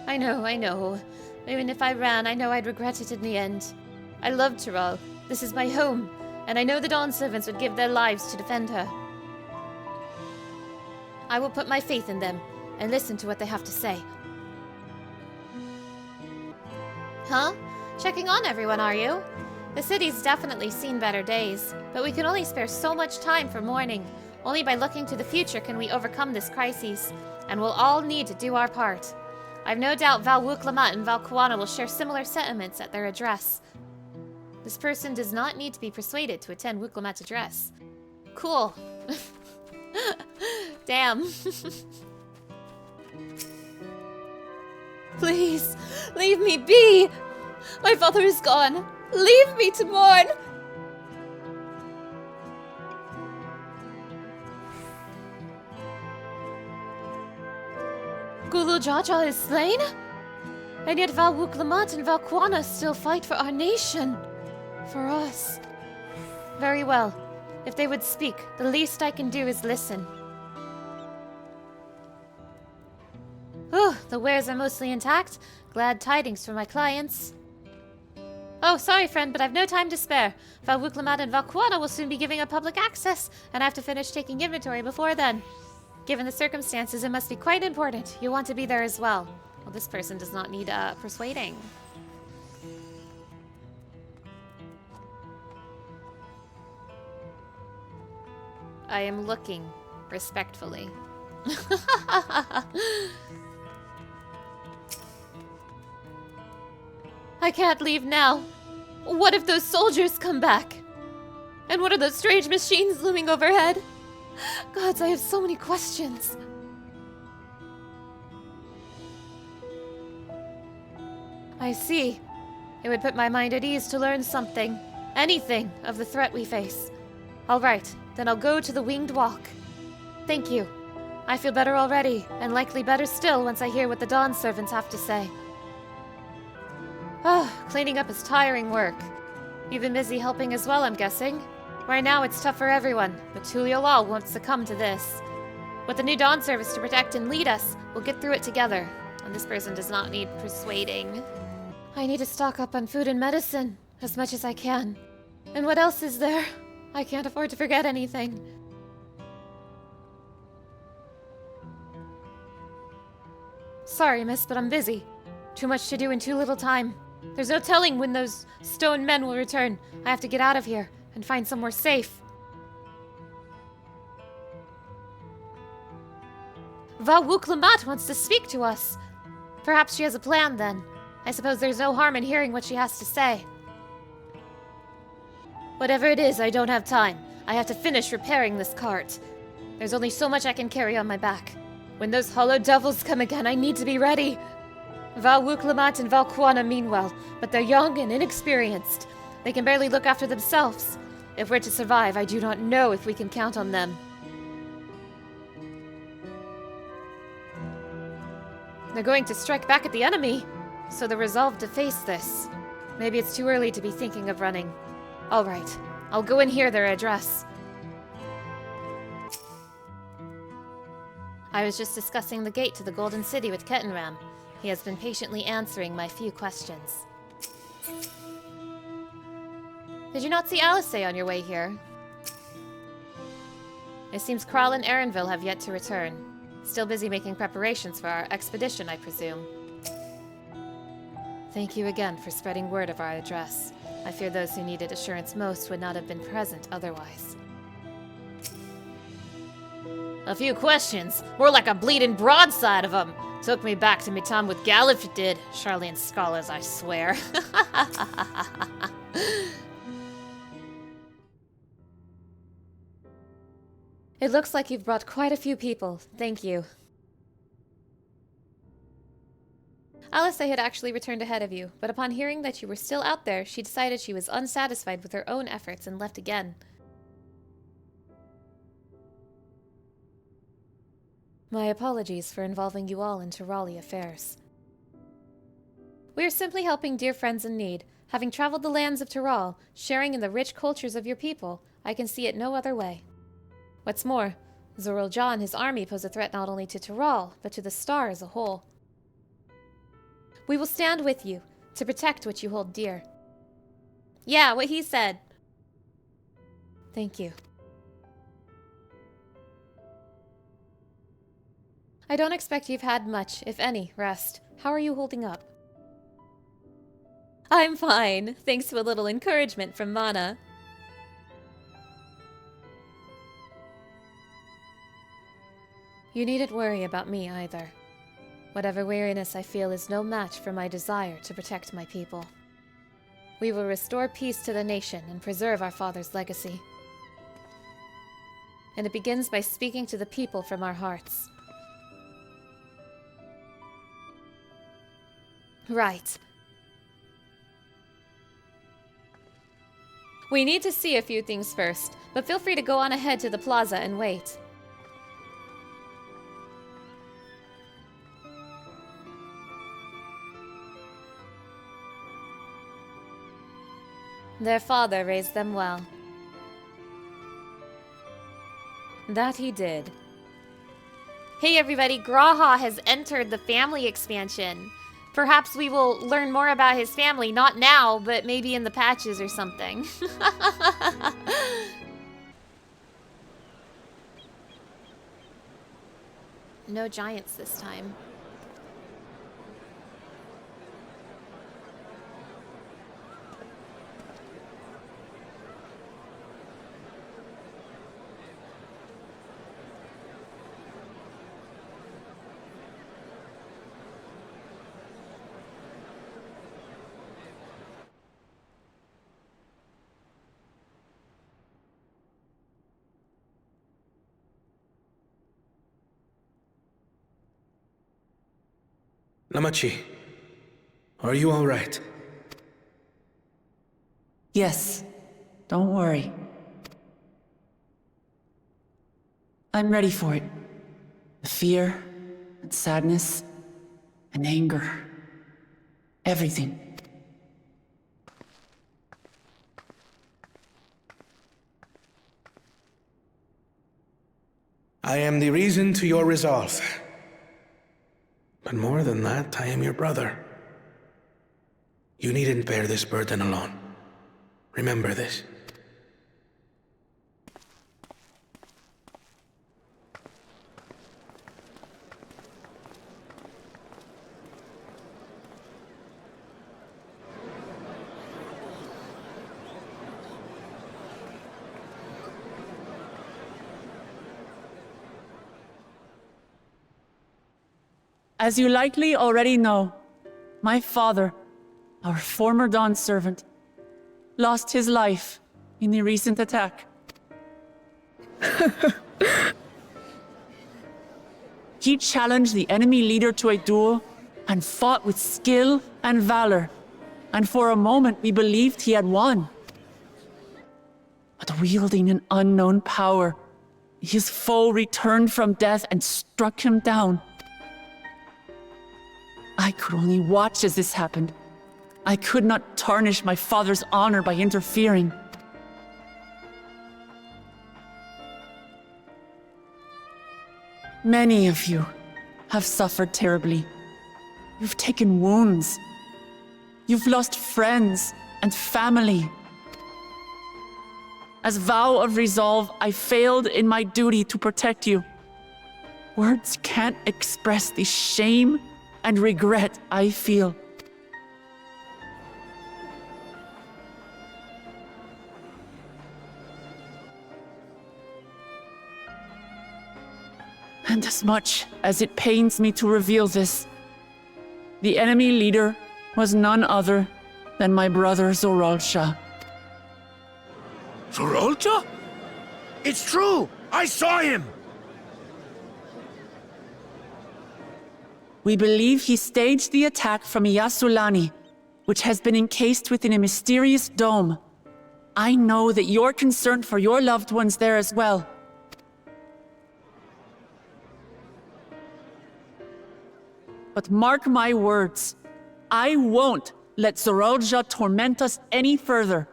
I know. Even if I ran, I know I'd regret it in the end. I love Tural. This is my home, and I know the Dawnservants would give their lives to defend her. I will put my faith in them, and listen to what they have to say. Huh? Checking on everyone, are you? The city's definitely seen better days, but we can only spare so much time for mourning. Only by looking to the future can we overcome this crisis, and we'll all need to do our part. I've no doubt Lamat and Valkuana will share similar sentiments at their address. This person does not need to be persuaded to attend Lamat's address. Cool. Damn. Please, leave me be! My father is gone. Leave me to mourn. Gulu Jaja is slain? And yet Valwuk Lamat and Valquana still fight for our nation. For us. Very well. If they would speak, the least I can do is listen. Oh, the wares are mostly intact. Glad tidings for my clients. Oh, sorry, friend, but I've no time to spare. Valwuk Lamat and Valquana will soon be giving up public access, and I have to finish taking inventory before then. Given the circumstances, it must be quite important. You want to be there as well. Well, this person does not need persuading. I am looking respectfully. I can't leave now. What if those soldiers come back? And what are those strange machines looming overhead? Gods, I have so many questions. I see. It would put my mind at ease to learn something, anything, of the threat we face. All right, then I'll go to the Winged Walk. Thank you. I feel better already, and likely better still once I hear what the Dawnservants have to say. Ah, cleaning up is tiring work. You've been busy helping as well, I'm guessing. Right now it's tough for everyone, but Tuliolal won't succumb to this. With the new Dawn Service to protect and lead us, we'll get through it together. And this person does not need persuading. I need to stock up on food and medicine, as much as I can. And what else is there? I can't afford to forget anything. Sorry, miss, but I'm busy. Too much to do in too little time. There's no telling when those stone men will return. I have to get out of here and find somewhere safe. Valwuk Lamat wants to speak to us. Perhaps she has a plan then. I suppose there's no harm in hearing what she has to say. Whatever it is, I don't have time. I have to finish repairing this cart. There's only so much I can carry on my back. When those hollow devils come again, I need to be ready. Valwuk Lamat and Valquana mean well, but they're young and inexperienced. They can barely look after themselves. If we're to survive, I do not know if we can count on them. They're going to strike back at the enemy, so they're resolved to face this. Maybe it's too early to be thinking of running. All right, I'll go and hear their address. I was just discussing the gate to the Golden City with Ketenram. He has been patiently answering my few questions. Did you not see Alice on your way here? It seems Kral and Erenville have yet to return. Still busy making preparations for our expedition, I presume. Thank you again for spreading word of our address. I fear those who needed assurance most would not have been present otherwise. A few questions, more like a bleeding broadside of them. Took me back to me time with Galif, it did. Charlene scholars, I swear. It looks like you've brought quite a few people. Thank you. Alice had actually returned ahead of you, but upon hearing that you were still out there, she decided she was unsatisfied with her own efforts and left again. My apologies for involving you all in Tirali affairs. We are simply helping dear friends in need. Having traveled the lands of Tiral, sharing in the rich cultures of your people, I can see it no other way. What's more, Zoril Jah and his army pose a threat not only to Tiral, but to the Star as a whole. We will stand with you, to protect what you hold dear. Yeah, what he said. Thank you. I don't expect you've had much, if any, rest. How are you holding up? I'm fine, thanks to a little encouragement from Mana. You needn't worry about me either. Whatever weariness I feel is no match for my desire to protect my people. We will restore peace to the nation and preserve our father's legacy. And it begins by speaking to the people from our hearts. Right. We need to see a few things first, but feel free to go on ahead to the plaza and wait. Their father raised them well. That he did. Hey everybody, Graha has entered the family expansion. Perhaps we will learn more about his family, not now, but maybe in the patches or something. No giants this time. Lamachi, are you all right? Yes, don't worry. I'm ready for it. The fear, and sadness, and anger. Everything. I am the reason to your resolve. But more than that, I am your brother. You needn't bear this burden alone. Remember this. As you likely already know, my father, our former Dawnservant, lost his life in the recent attack. He challenged the enemy leader to a duel and fought with skill and valor, and for a moment we believed he had won. But wielding an unknown power, his foe returned from death and struck him down. I could only watch as this happened. I could not tarnish my father's honor by interfering. Many of you have suffered terribly. You've taken wounds. You've lost friends and family. As vow of resolve, I failed in my duty to protect you. Words can't express the shame and regret I feel. And as much as it pains me to reveal this, the enemy leader was none other than my brother Zoralsha. Zoralsha? It's true! I saw him! We believe he staged the attack from Shaaloani, which has been encased within a mysterious dome. I know that you're concerned for your loved ones there as well. But mark my words, I won't let Zoralsha torment us any further.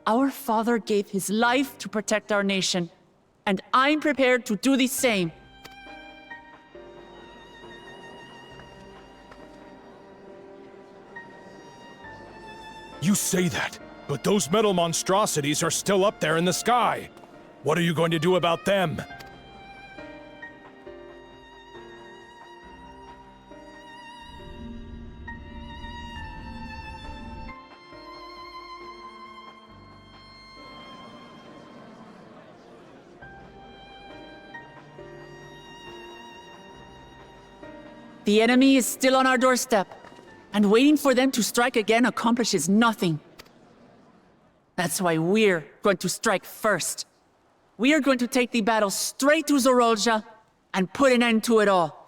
Our father gave his life to protect our nation, and I'm prepared to do the same. You say that, but those metal monstrosities are still up there in the sky. What are you going to do about them? The enemy is still on our doorstep, and waiting for them to strike again accomplishes nothing. That's why we're going to strike first. We are going to take the battle straight to Zoralsha and put an end to it all.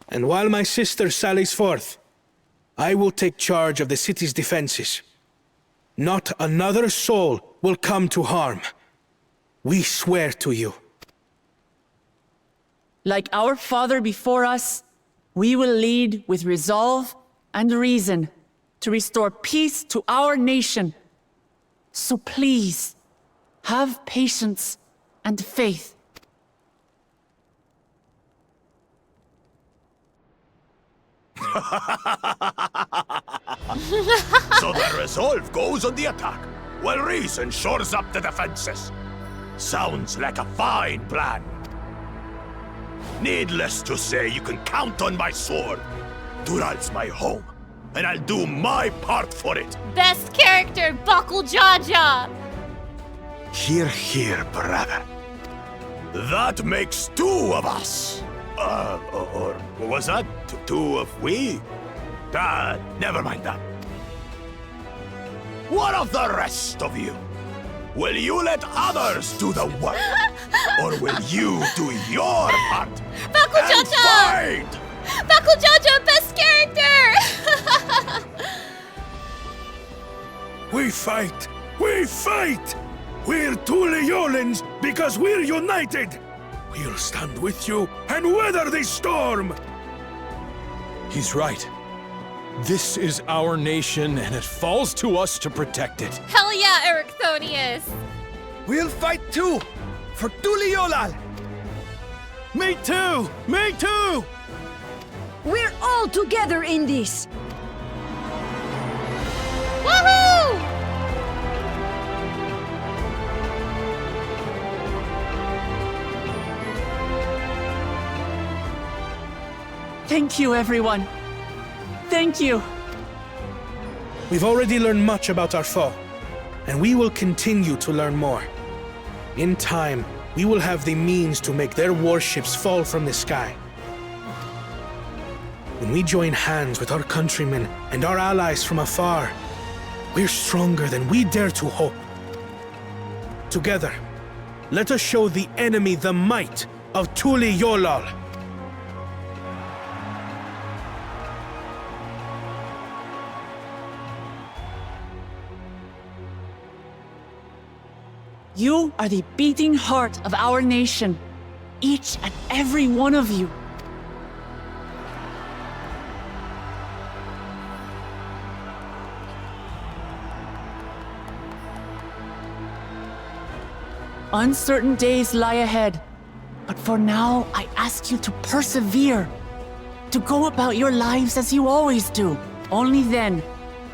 And while my sister sallies forth, I will take charge of the city's defenses. Not another soul will come to harm. We swear to you. Like our father before us, we will lead with resolve and reason to restore peace to our nation. So please, have patience and faith. So the resolve goes on the attack, while reason shores up the defenses. Sounds like a fine plan. Needless to say, you can count on my sword. Tural's my home, and I'll do my part for it. Best character, Buckle Jaja! Hear, hear, brother. That makes two of us. Or was that two of we? Never mind that. What of the rest of you? Will you let others do the work? Or will you do your part? Buckle Jaja! Buckle Jaja, best character! We fight! We fight! We're Tuliolans because we're united! We'll stand with you and weather this storm! He's right. This is our nation, and it falls to us to protect it. Hell yeah, Ericthonius! We'll fight too! For Tuliolal! Me too! Me too! We're all together in this! Woohoo! Thank you, everyone. Thank you. We've already learned much about our foe, and we will continue to learn more. In time, we will have the means to make their warships fall from the sky. When we join hands with our countrymen and our allies from afar, we're stronger than we dare to hope. Together, let us show the enemy the might of Tuliolal. You are the beating heart of our nation, each and every one of you. Uncertain days lie ahead, but for now, I ask you to persevere, to go about your lives as you always do. Only then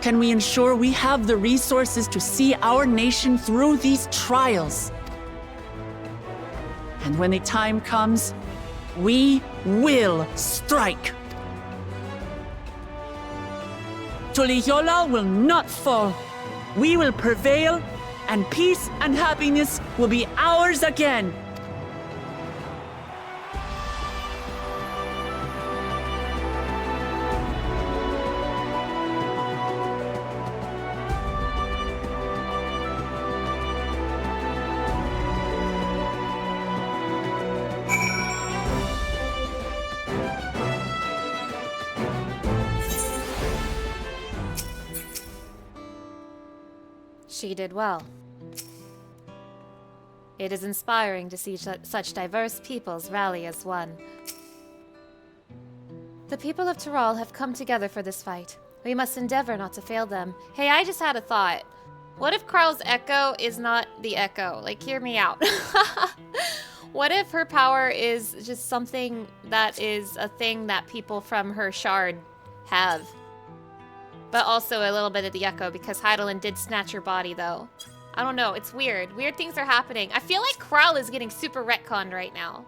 can we ensure we have the resources to see our nation through these trials. And when the time comes, we will strike. Tuliyola will not fall. We will prevail, and peace and happiness will be ours again. She did well. It is inspiring to see such diverse peoples rally as one. The people of Tural have come together for this fight. We must endeavor not to fail them. Hey, I just had a thought. What if Kral's echo is not the echo? Like, hear me out. What if her power is just something that is a thing that people from her shard have? But also a little bit of the echo, because Hydaelyn did snatch her body, though. I don't know, it's weird. Weird things are happening. I feel like Kral is getting super retconned right now.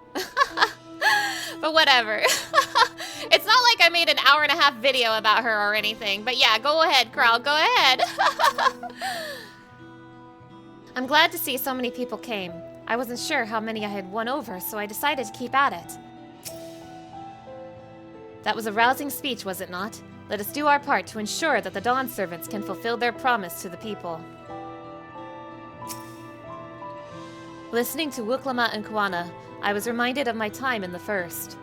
But whatever. It's not like I made an hour-and-a-half video about her or anything. But yeah, go ahead, Kral, go ahead. I'm glad to see so many people came. I wasn't sure how many I had won over, so I decided to keep at it. That was a rousing speech, was it not? Let us do our part to ensure that the Dawnservants can fulfill their promise to the people. Listening to Lamat and Kuana, I was reminded of my time in the First.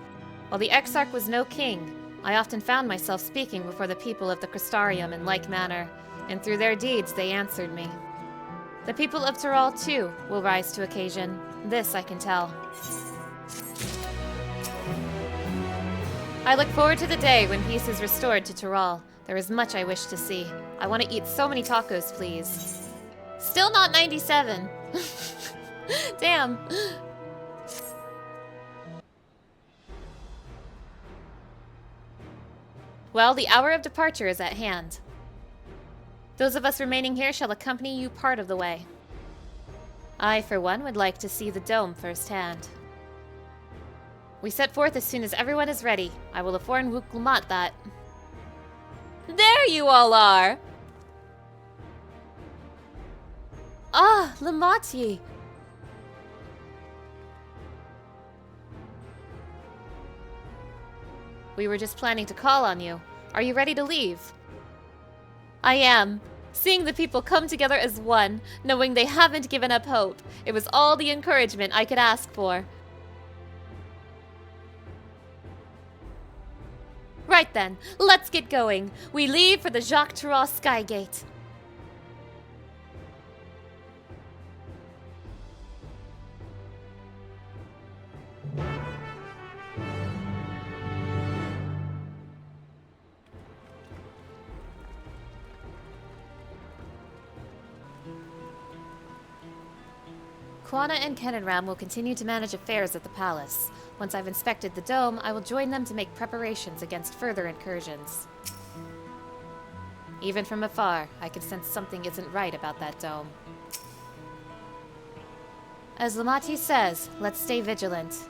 While the Exarch was no king, I often found myself speaking before the people of the Crystarium in like manner. And through their deeds, they answered me. The people of Tural, too, will rise to occasion. This I can tell. I look forward to the day when peace is restored to Tural. There is much I wish to see. I want to eat so many tacos, please. Still not 97. Damn. Well, the hour of departure is at hand. Those of us remaining here shall accompany you part of the way. I, for one, would like to see the dome firsthand. We set forth as soon as everyone is ready. I will inform Lamat that... There you all are! Ah, Lamat. We were just planning to call on you. Are you ready to leave? I am. Seeing the people come together as one, knowing they haven't given up hope, it was all the encouragement I could ask for. Right then, let's get going. We leave for the Jacques Tural Skygate. Kwana and Kenenram will continue to manage affairs at the palace. Once I've inspected the dome, I will join them to make preparations against further incursions. Even from afar, I can sense something isn't right about that dome. As Lamat says, let's stay vigilant.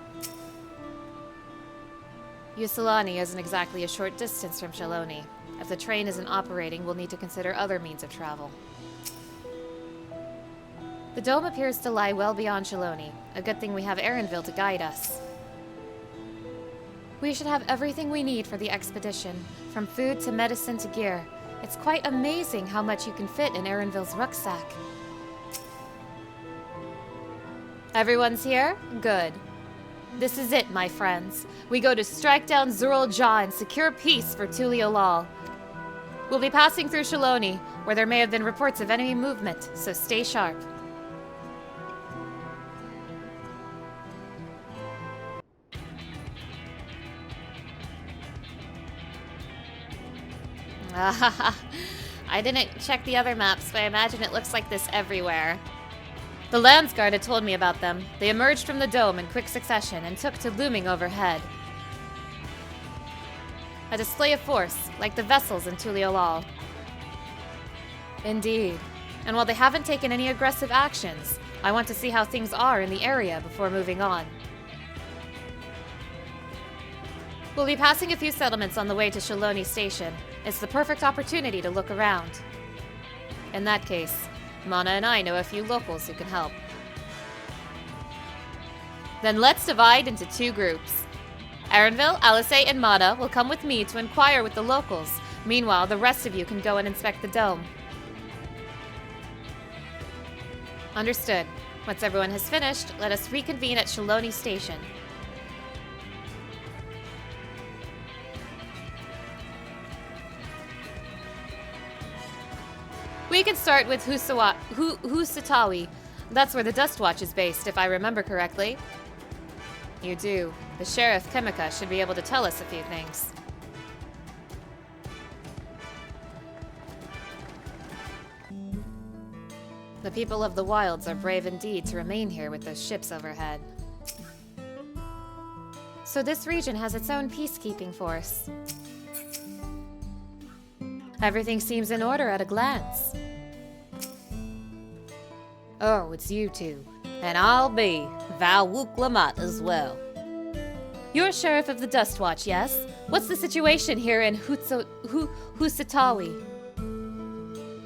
Shaaloani isn't exactly a short distance from Shaaloani. If the train isn't operating, we'll need to consider other means of travel. The dome appears to lie well beyond Shaaloani. A good thing we have Erenville to guide us. We should have everything we need for the expedition, from food to medicine to gear. It's quite amazing how much you can fit in Erenville's rucksack. Everyone's here? Good. This is it, my friends. We go to strike down Zurul Jah and secure peace for Tuliolal. We'll be passing through Shaaloani, where there may have been reports of enemy movement, so stay sharp. I didn't check the other maps, but I imagine it looks like this everywhere. The Landsguard had told me about them. They emerged from the dome in quick succession and took to looming overhead. A display of force, like the vessels in Tuliolal. Indeed. And while they haven't taken any aggressive actions, I want to see how things are in the area before moving on. We'll be passing a few settlements on the way to Shaaloani Station. It's the perfect opportunity to look around. In that case, Mana and I know a few locals who can help. Then let's divide into two groups. Erenville, Alice, and Mana will come with me to inquire with the locals. Meanwhile, the rest of you can go and inspect the dome. Understood. Once everyone has finished, let us reconvene at Shaaloani Station. We can start with Husatawi. That's where the Dust Watch is based, if I remember correctly. You do. The Sheriff Kemika should be able to tell us a few things. The people of the wilds are brave indeed to remain here with those ships overhead. So this region has its own peacekeeping force. Everything seems in order at a glance. Oh, it's you two. And I'll be Valwuk Lamat as well. You're Sheriff of the Dust Watch, yes? What's the situation here in Husatawi?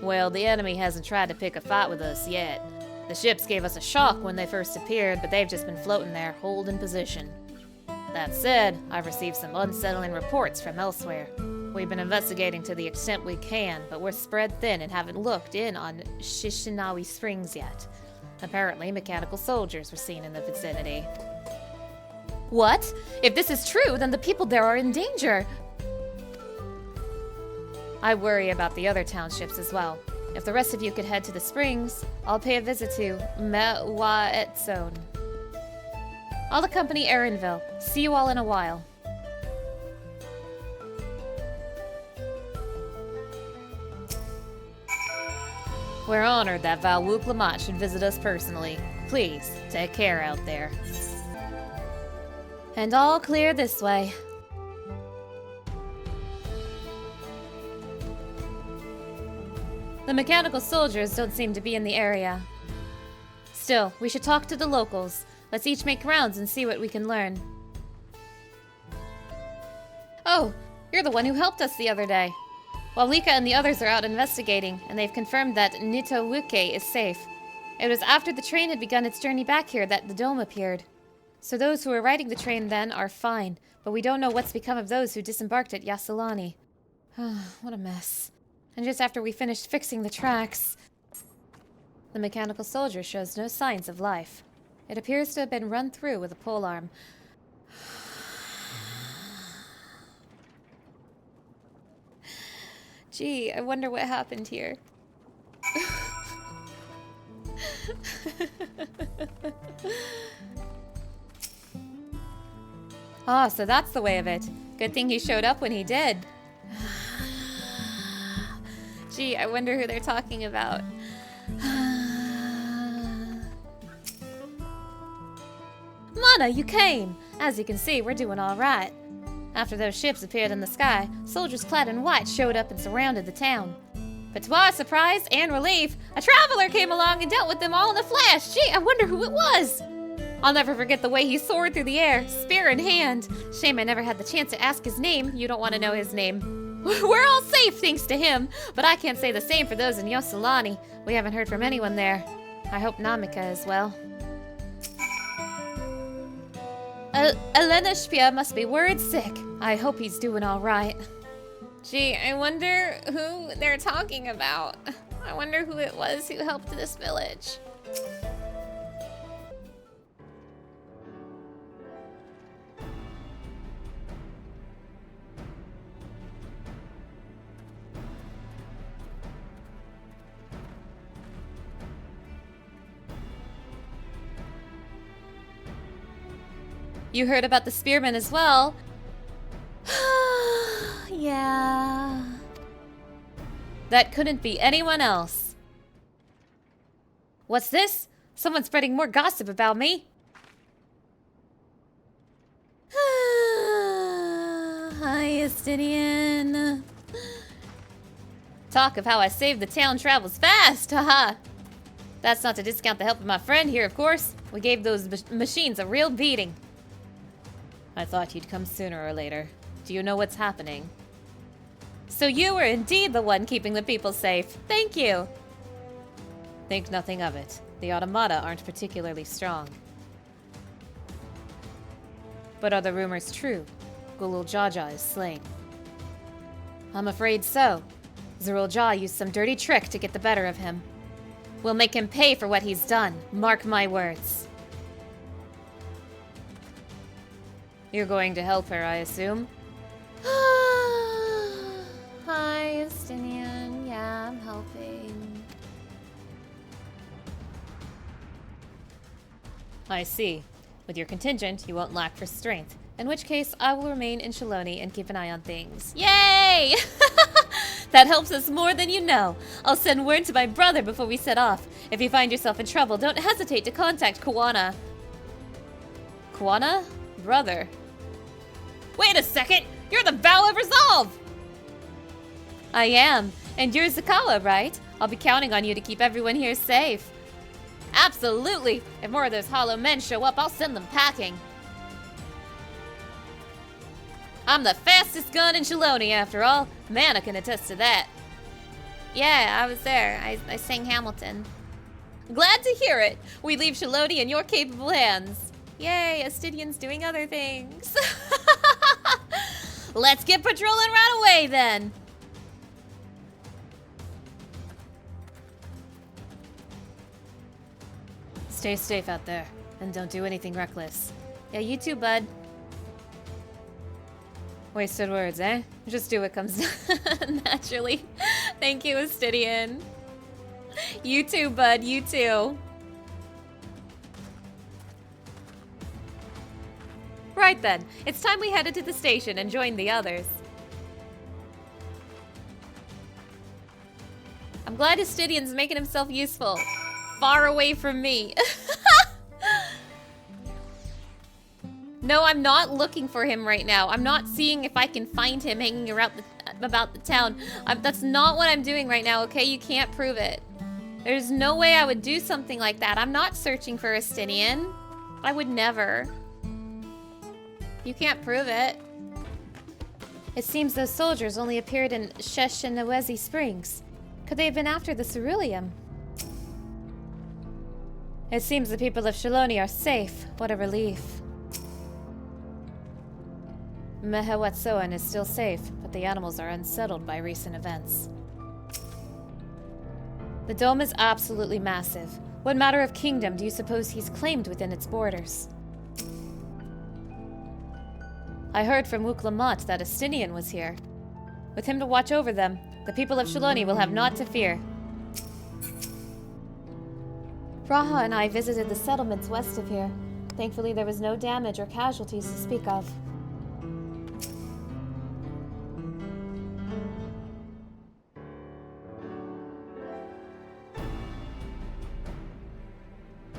Well, the enemy hasn't tried to pick a fight with us yet. The ships gave us a shock when they first appeared, but they've just been floating there, holding position. That said, I've received some unsettling reports from elsewhere. We've been investigating to the extent we can, but we're spread thin and haven't looked in on Shishinawi Springs yet. Apparently, mechanical soldiers were seen in the vicinity. What? If this is true, then the people there are in danger. I worry about the other townships as well. If the rest of you could head to the springs, I'll pay a visit to Mewaetzone. I'll accompany Erinville. See you all in a while. We're honored that Valwook Lamat should visit us personally. Please, take care out there. And all clear this way. The mechanical soldiers don't seem to be in the area. Still, we should talk to the locals. Let's each make rounds and see what we can learn. Oh, you're the one who helped us the other day. Walika and the others are out investigating, and they've confirmed that Nitowuke is safe. It was after the train had begun its journey back here that the dome appeared. So those who were riding the train then are fine, but we don't know what's become of those who disembarked at Shaaloani. What a mess. And just after we finished fixing the tracks, the mechanical soldier shows no signs of life. It appears to have been run through with a polearm. Gee, I wonder what happened here. Ah, so that's the way of it. Good thing he showed up when he did. Gee, I wonder who they're talking about. Mana, you came! As you can see, we're doing all right. After those ships appeared in the sky, soldiers clad in white showed up and surrounded the town. But to our surprise and relief, a traveler came along and dealt with them all in a flash. Gee, I wonder who it was. I'll never forget the way he soared through the air, spear in hand. Shame I never had the chance to ask his name. You don't want to know his name. We're all safe thanks to him, but I can't say the same for those in Shaaloani. We haven't heard from anyone there. I hope Namika is well. Elena Spia must be worried sick. I hope he's doing all right. Gee, I wonder who they're talking about. I wonder who it was who helped this village. You heard about the spearmen as well. Yeah. That couldn't be anyone else. What's this? Someone's spreading more gossip about me. Hi, Estinian. Talk of how I saved the town travels fast, haha. That's not to discount the help of my friend here, of course. We gave those machines a real beating. I thought you'd come sooner or later. Do you know what's happening? So you were indeed the one keeping the people safe. Thank you. Think nothing of it. The automata aren't particularly strong. But are the rumors true? Gulul Jaja is slain. I'm afraid so. Zerul Jah used some dirty trick to get the better of him. We'll make him pay for what he's done. Mark my words. You're going to help her, I assume? Hi, Estinian. Yeah, I'm helping. I see. With your contingent, you won't lack for strength. In which case, I will remain in Shaaloani and keep an eye on things. Yay! That helps us more than you know. I'll send word to my brother before we set off. If you find yourself in trouble, don't hesitate to contact Kawana. Kawana? Brother. Wait a second! You're the Vow of Resolve! I am. And you're Zakawa, right? I'll be counting on you to keep everyone here safe. Absolutely! If more of those hollow men show up, I'll send them packing. I'm the fastest gun in Shaaloani, after all. Mana can attest to that. Yeah, I was there. I sang Hamilton. Glad to hear it. We leave Shaaloani in your capable hands. Yay, Astidian's doing other things. Let's get patrolling right away, then. Stay safe out there, and don't do anything reckless. Yeah, you too, bud. Wasted words, eh? Just do what comes naturally. Thank you, Astidian. You too, bud. You too. Right then. It's time we headed to the station and joined the others. I'm glad Astidian's making himself useful. Far away from me. No, I'm not looking for him right now. I'm not seeing if I can find him hanging around about the town. That's not what I'm doing right now, okay? You can't prove it. There's no way I would do something like that. I'm not searching for Astidian. I would never. You can't prove it. It seems those soldiers only appeared in Sheshenawezi Springs. Could they have been after the ceruleum? It seems the people of Shaaloani are safe. What a relief. Mehewatsoan is still safe, but the animals are unsettled by recent events. The dome is absolutely massive. What matter of kingdom do you suppose he's claimed within its borders? I heard from Lamat that Astidian was here. With him to watch over them, the people of Shaaloani will have naught to fear. Raha and I visited the settlements west of here. Thankfully, there was no damage or casualties to speak of.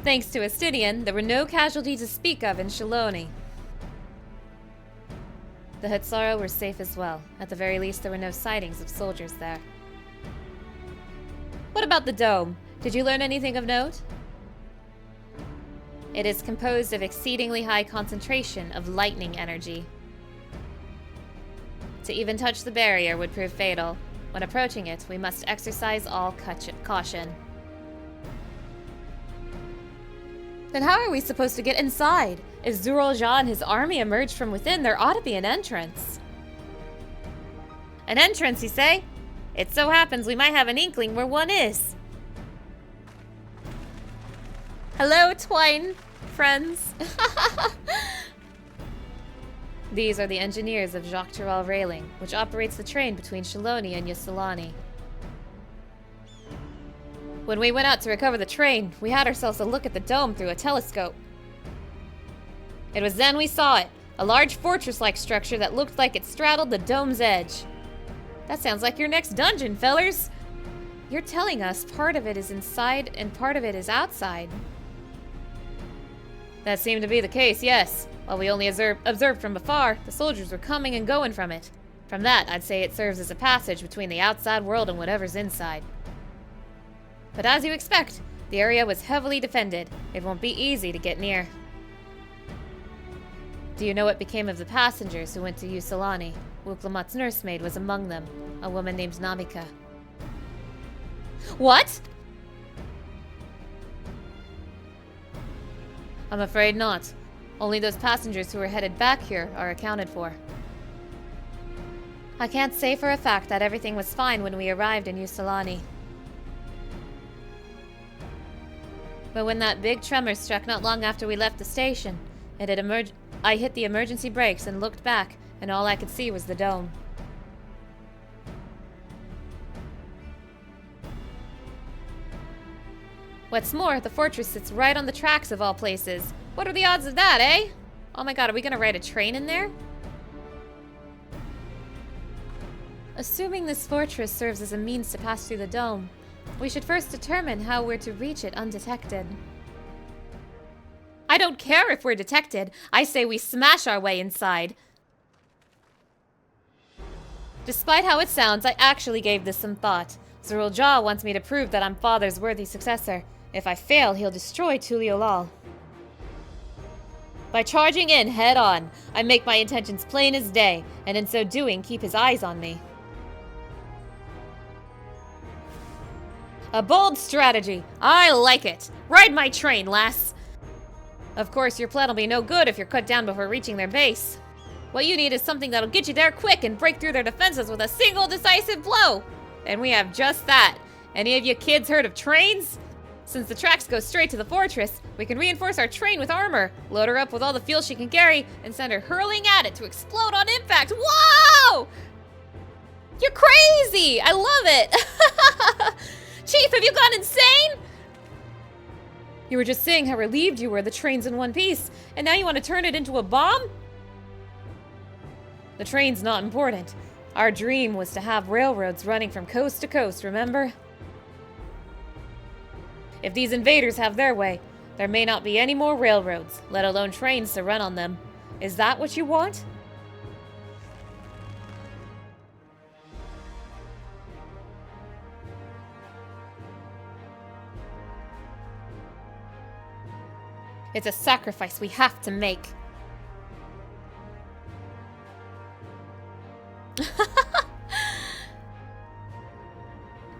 Thanks to Astidian, there were no casualties to speak of in Shaaloani. The Hutsara were safe as well. At the very least, there were no sightings of soldiers there. What about the dome? Did you learn anything of note? It is composed of exceedingly high concentration of lightning energy. To even touch the barrier would prove fatal. When approaching it, we must exercise all caution. Then how are we supposed to get inside? If Zurul-Jah and his army emerged from within, there ought to be an entrance. An entrance, you say? It so happens we might have an inkling where one is. Hello, Twine friends. These are the engineers of Jacques Tirel Railing, which operates the train between Shaaloani and Ysulani. When we went out to recover the train, we had ourselves a look at the dome through a telescope. It was then we saw it, a large fortress-like structure that looked like it straddled the dome's edge. That sounds like your next dungeon, fellers. You're telling us part of it is inside and part of it is outside. That seemed to be the case, yes. While we only observed from afar, the soldiers were coming and going from it. From that, I'd say it serves as a passage between the outside world and whatever's inside. But as you expect, the area was heavily defended. It won't be easy to get near. Do you know what became of the passengers who went to Ysulani? Lamat's nursemaid was among them, a woman named Namika. What? I'm afraid not. Only those passengers who were headed back here are accounted for. I can't say for a fact that everything was fine when we arrived in Ysulani. But when that big tremor struck not long after we left the station, I hit the emergency brakes and looked back, and all I could see was the dome. What's more, the fortress sits right on the tracks of all places. What are the odds of that, eh? Oh my god, are we gonna ride a train in there? Assuming this fortress serves as a means to pass through the dome, we should first determine how we're to reach it undetected. I don't care if we're detected. I say we smash our way inside. Despite how it sounds, I actually gave this some thought. Zurul-Jah wants me to prove that I'm Father's worthy successor. If I fail, he'll destroy Tuliolal. By charging in head on, I make my intentions plain as day, and in so doing, keep his eyes on me. A bold strategy. I like it. Ride my train, lass. Of course, your plan'll be no good if you're cut down before reaching their base. What you need is something that'll get you there quick and break through their defenses with a single decisive blow. And we have just that. Any of you kids heard of trains? Since the tracks go straight to the fortress, we can reinforce our train with armor, load her up with all the fuel she can carry, and send her hurling at it to explode on impact. Whoa! You're crazy! I love it! Chief, have you gone insane? You were just saying how relieved you were the train's in one piece, and now you want to turn it into a bomb? The train's not important. Our dream was to have railroads running from coast to coast, remember? If these invaders have their way, there may not be any more railroads, let alone trains to run on them. Is that what you want? It's a sacrifice we have to make.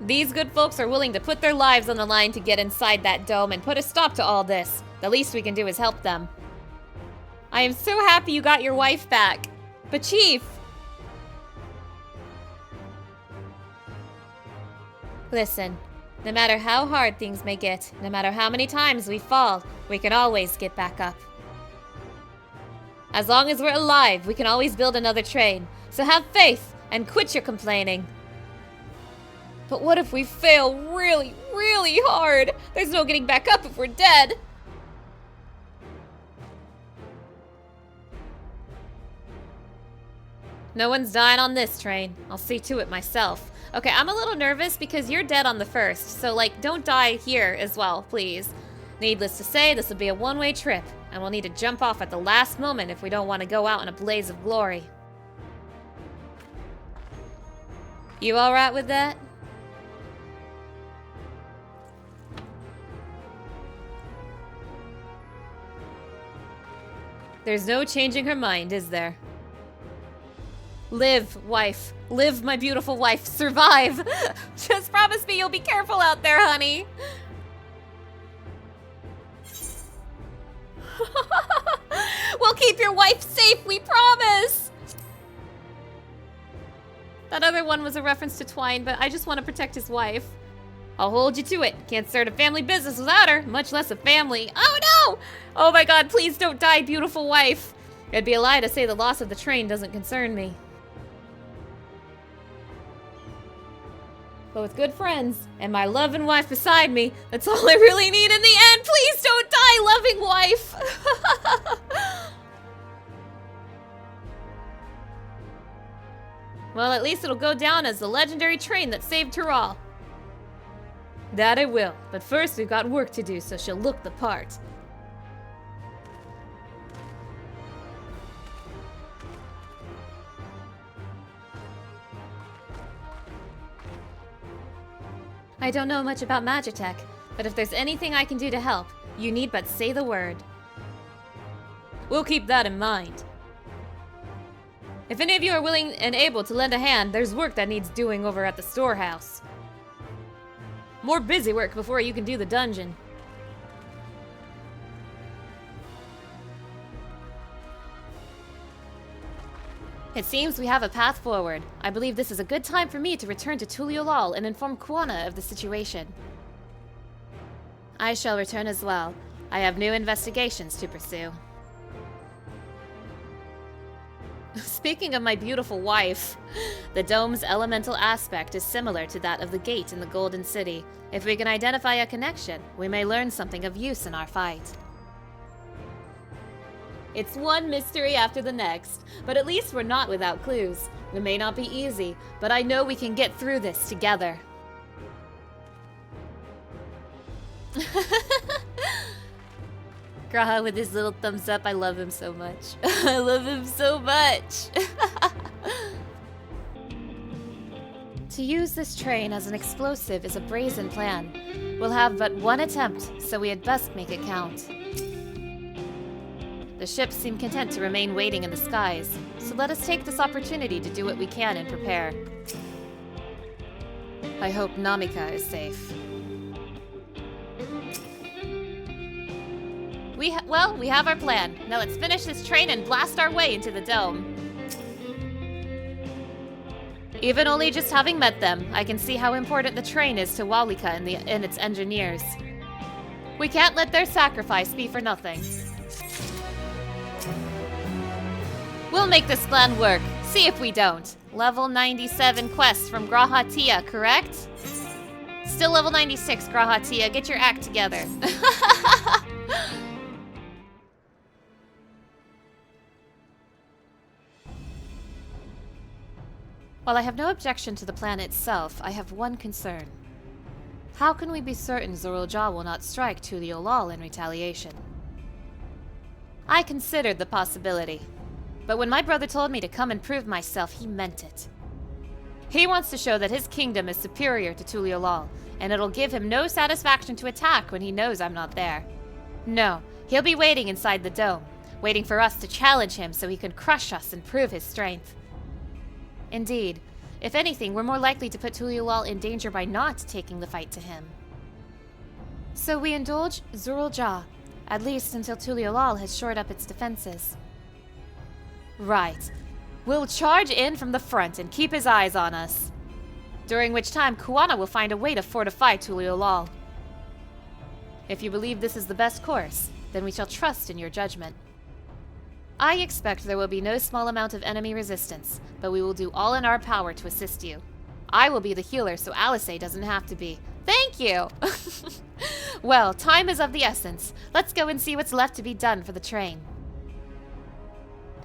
These good folks are willing to put their lives on the line to get inside that dome and put a stop to all this. The least we can do is help them. I am so happy you got your wife back. But Chief... Listen, no matter how hard things may get, no matter how many times we fall, we can always get back up. As long as we're alive, we can always build another train. So have faith and quit your complaining. But what if we fail really, really hard? There's no getting back up if we're dead. No one's dying on this train. I'll see to it myself. Okay, I'm a little nervous because you're dead on the first, so like, don't die here as well, please. Needless to say, this will be a one-way trip, and we'll need to jump off at the last moment if we don't want to go out in a blaze of glory. You alright with that? There's no changing her mind, is there? Live, wife. Live, my beautiful wife. Survive. Just promise me you'll be careful out there, honey. We'll keep your wife safe, we promise. That other one was a reference to Twine, but I just want to protect his wife. I'll hold you to it. Can't start a family business without her, much less a family. Oh no! Oh my god, please don't die, beautiful wife. It'd be a lie to say the loss of the train doesn't concern me. But with good friends, and my loving wife beside me, that's all I really need in the end. Please don't die, loving wife! Well, at least it'll go down as the legendary train that saved Tural. That it will, but first we've got work to do, so she'll look the part. I don't know much about Magitech, but if there's anything I can do to help, you need but say the word. We'll keep that in mind. If any of you are willing and able to lend a hand, there's work that needs doing over at the storehouse. More busy work before you can do the dungeon. It seems we have a path forward. I believe this is a good time for me to return to Tuliolal and inform Quana of the situation. I shall return as well. I have new investigations to pursue. Speaking of my beautiful wife, the dome's elemental aspect is similar to that of the gate in the Golden City. If we can identify a connection, we may learn something of use in our fight. It's one mystery after the next, but at least we're not without clues. It may not be easy, but I know we can get through this together. Graha with his little thumbs up, I love him so much. I love him so much! To use this train as an explosive is a brazen plan. We'll have but one attempt, so we had best make it count. The ships seem content to remain waiting in the skies, so let us take this opportunity to do what we can and prepare. I hope Namika is safe. We have our plan. Now let's finish this train and blast our way into the dome. Even only just having met them, I can see how important the train is to Walika and its engineers. We can't let their sacrifice be for nothing. We'll make this plan work. See if we don't. Level 97 quest from Grahatia, correct? Still level 96, Grahatia. Get your act together. While I have no objection to the plan itself, I have one concern. How can we be certain Zorulja will not strike Tuliolal in retaliation? I considered the possibility, but when my brother told me to come and prove myself, he meant it. He wants to show that his kingdom is superior to Tuliolal, and it'll give him no satisfaction to attack when he knows I'm not there. No, he'll be waiting inside the dome, waiting for us to challenge him so he can crush us and prove his strength. Indeed, if anything, we're more likely to put Tuliolal in danger by not taking the fight to him. So we indulge Zorulja, at least until Tuliolal has shored up its defenses. Right. We'll charge in from the front and keep his eyes on us. During which time, Kuana will find a way to fortify Tuliolal. If you believe this is the best course, then we shall trust in your judgment. I expect there will be no small amount of enemy resistance, but we will do all in our power to assist you. I will be the healer, so Alice doesn't have to be. Thank you! Well, time is of the essence. Let's go and see what's left to be done for the train.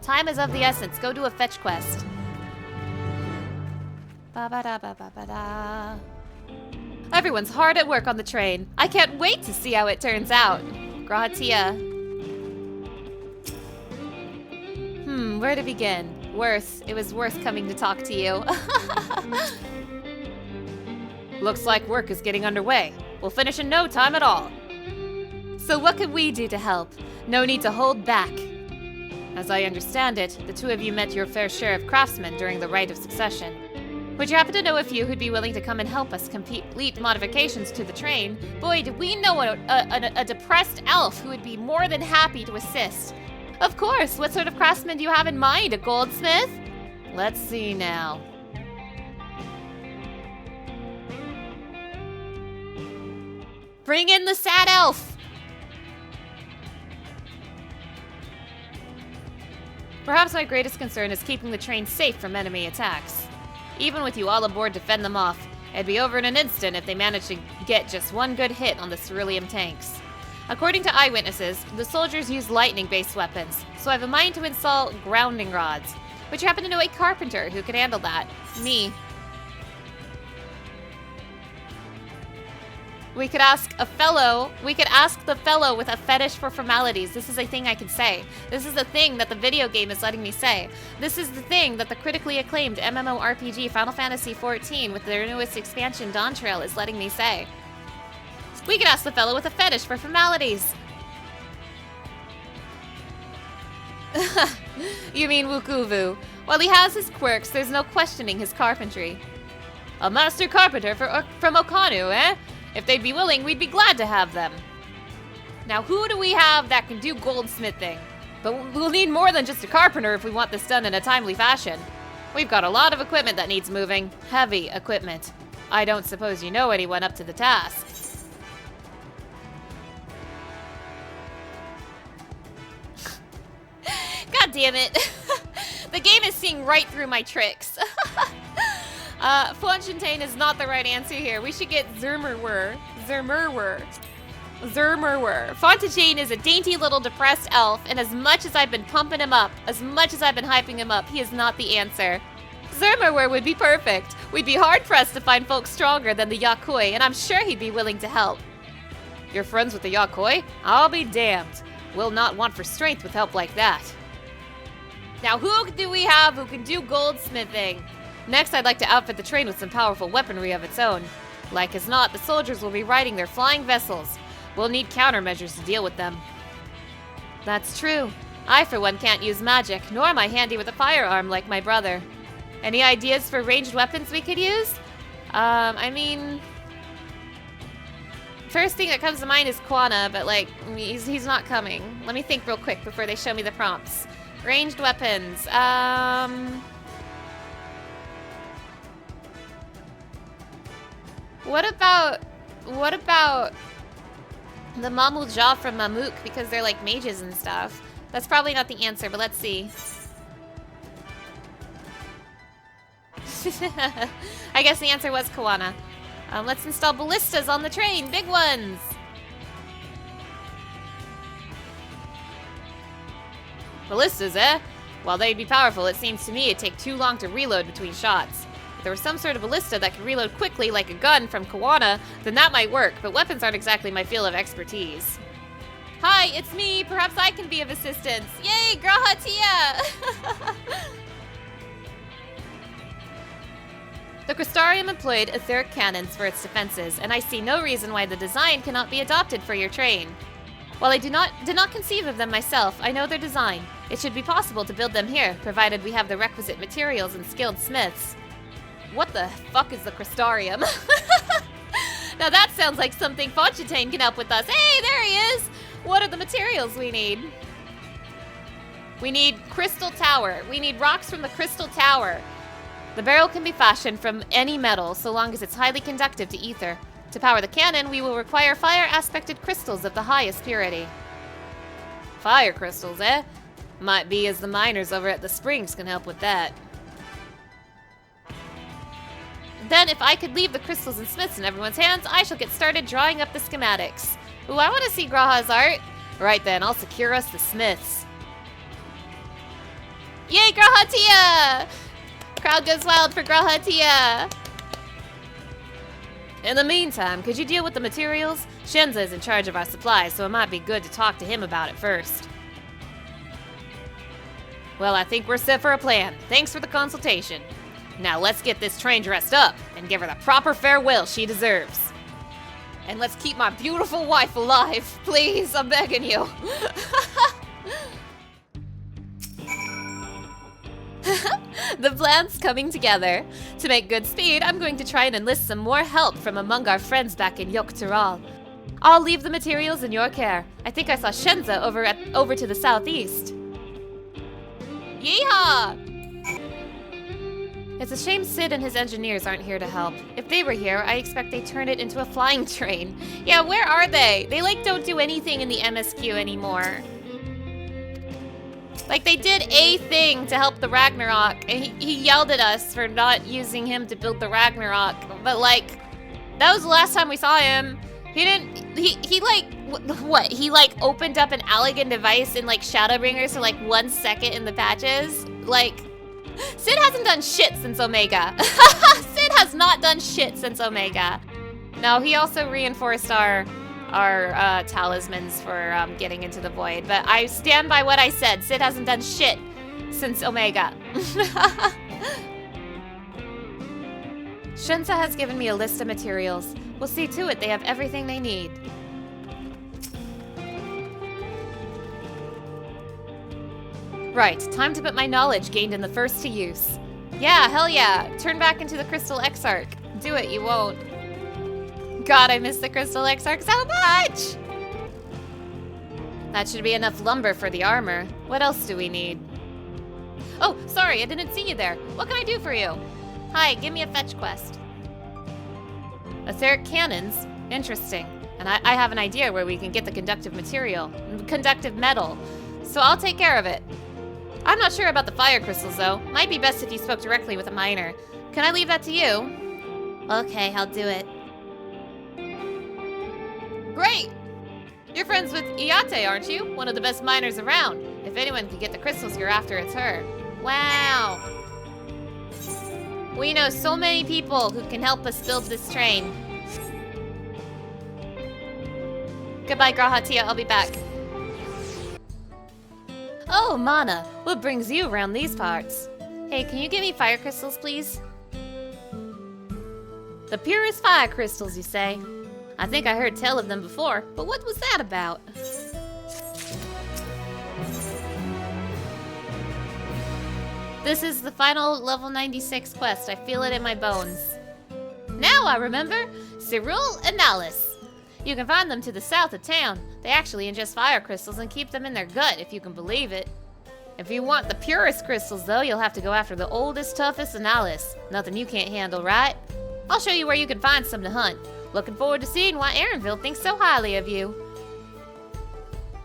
Time is of the essence. Go do a fetch quest. Ba-ba-da-ba-ba-ba-da. Everyone's hard at work on the train. I can't wait to see how it turns out. Grahatia. Where to begin? Worth. It was worth coming to talk to you. Looks like work is getting underway. We'll finish in no time at all. So what can we do to help? No need to hold back. As I understand it, the two of you met your fair share of craftsmen during the Rite of Succession. Would you happen to know a few who'd be willing to come and help us complete modifications to the train? Boy, do we know a depressed elf who would be more than happy to assist. Of course! What sort of craftsman do you have in mind? A goldsmith? Let's see now. Bring in the sad elf! Perhaps my greatest concern is keeping the train safe from enemy attacks. Even with you all aboard to fend them off, it'd be over in an instant if they managed to get just one good hit on the cerulean tanks. According to eyewitnesses, the soldiers use lightning-based weapons, so I have a mind to install grounding rods. But you happen to know a carpenter who could handle that. Me. We could ask the fellow with a fetish for formalities. This is a thing I can say. This is the thing that the video game is letting me say. This is the thing that the critically acclaimed MMORPG Final Fantasy XIV with their newest expansion Dawntrail is letting me say. We could ask the fellow with a fetish for formalities. You mean Wukuvu? While he has his quirks, there's no questioning his carpentry. A master carpenter from Okanu, eh? If they'd be willing, we'd be glad to have them. Now, who do we have that can do goldsmithing? But we'll need more than just a carpenter if we want this done in a timely fashion. We've got a lot of equipment that needs moving. Heavy equipment. I don't suppose you know anyone up to the task. God damn it. The game is seeing right through my tricks. Fontaine is not the right answer here. We should get Zermerwer. Fontaine is a dainty little depressed elf, and as much as I've been pumping him up, as much as I've been hyping him up, he is not the answer. Zermerwer would be perfect. We'd be hard-pressed to find folks stronger than the Yakoi, and I'm sure he'd be willing to help. You're friends with the Yakoi? I'll be damned. We'll not want for strength with help like that. Now who do we have who can do goldsmithing? Next, I'd like to outfit the train with some powerful weaponry of its own. Like as not, the soldiers will be riding their flying vessels. We'll need countermeasures to deal with them. That's true. I, for one, can't use magic, nor am I handy with a firearm like my brother. Any ideas for ranged weapons we could use? I mean... First thing that comes to mind is Quana, but like, he's not coming. Let me think real quick before they show me the prompts. Ranged weapons, What about... The Mamulja from Mamuk because they're like mages and stuff. That's probably not the answer, but let's see. I guess the answer was Kawana. Let's install ballistas on the train. Big ones! Ballistas, eh? While they'd be powerful, it seems to me it'd take too long to reload between shots. If there was some sort of ballista that could reload quickly like a gun from Kawana, then that might work, but weapons aren't exactly my field of expertise. Hi, it's me! Perhaps I can be of assistance! Yay, Grahatia! The Crystarium employed etheric cannons for its defenses, and I see no reason why the design cannot be adopted for your train. While I did not conceive of them myself, I know their design. It should be possible to build them here, provided we have the requisite materials and skilled smiths. What the fuck is the Crystarium? Now that sounds like something Fontaine can help with us. Hey, there he is! What are the materials we need? We need Crystal Tower. We need rocks from the Crystal Tower. The barrel can be fashioned from any metal, so long as it's highly conductive to ether. To power the cannon, we will require fire-aspected crystals of the highest purity. Fire crystals, eh? Might be as the miners over at the springs can help with that. Then, if I could leave the crystals and smiths in everyone's hands, I shall get started drawing up the schematics. Ooh, I want to see Graha's art. Right then, I'll secure us the smiths. Yay, Grahatia! Crowd goes wild for Grahatia! In the meantime, could you deal with the materials? Shenza is in charge of our supplies, so it might be good to talk to him about it first. Well, I think we're set for a plan. Thanks for the consultation. Now let's get this train dressed up and give her the proper farewell she deserves. And let's keep my beautiful wife alive. Please, I'm begging you. The plan's coming together. To make good speed, I'm going to try and enlist some more help from among our friends back in Yogg-Tural. I'll leave the materials in your care. I think I saw Shenza over to the southeast. Yeehaw! It's a shame Sid and his engineers aren't here to help. If they were here, I expect they'd turn it into a flying train. Yeah, where are they? They don't do anything in the MSQ anymore. They did a thing to help the Ragnarok, and he yelled at us for not using him to build the Ragnarok, but that was the last time we saw him. He opened up an Allegan device in Shadowbringers for 1 second in the patches. Sid hasn't done shit since Omega. Sid has not done shit since Omega. No, he also reinforced our talismans for getting into the void, but I stand by what I said. Sid hasn't done shit since Omega. Shenza has given me a list of materials. We'll see to it they have everything they need. Right, time to put my knowledge gained in the first to use. Yeah, hell yeah. Turn back into the Crystal Exarch. Do it, you won't. God, I miss the Crystal Exarch so much! That should be enough lumber for the armor. What else do we need? Oh, sorry, I didn't see you there. What can I do for you? Hi, give me a fetch quest. Etheric cannons? Interesting. And I have an idea where we can get the conductive metal. So I'll take care of it. I'm not sure about the fire crystals, though. Might be best if you spoke directly with a miner. Can I leave that to you? Okay, I'll do it. Great! You're friends with Iate, aren't you? One of the best miners around. If anyone can get the crystals you're after, it's her. Wow! We know so many people who can help us build this train. Goodbye, Grahatia. I'll be back. Oh, Mana, what brings you around these parts? Hey, can you give me fire crystals, please? The purest fire crystals, you say? I think I heard tell of them before, but what was that about? This is the final level 96 quest. I feel it in my bones. Now I remember! Cyril and Alice. You can find them to the south of town. They actually ingest fire crystals and keep them in their gut, if you can believe it. If you want the purest crystals, though, you'll have to go after the oldest, toughest Analyst. Nothing you can't handle, right? I'll show you where you can find some to hunt. Looking forward to seeing why Aaronville thinks so highly of you.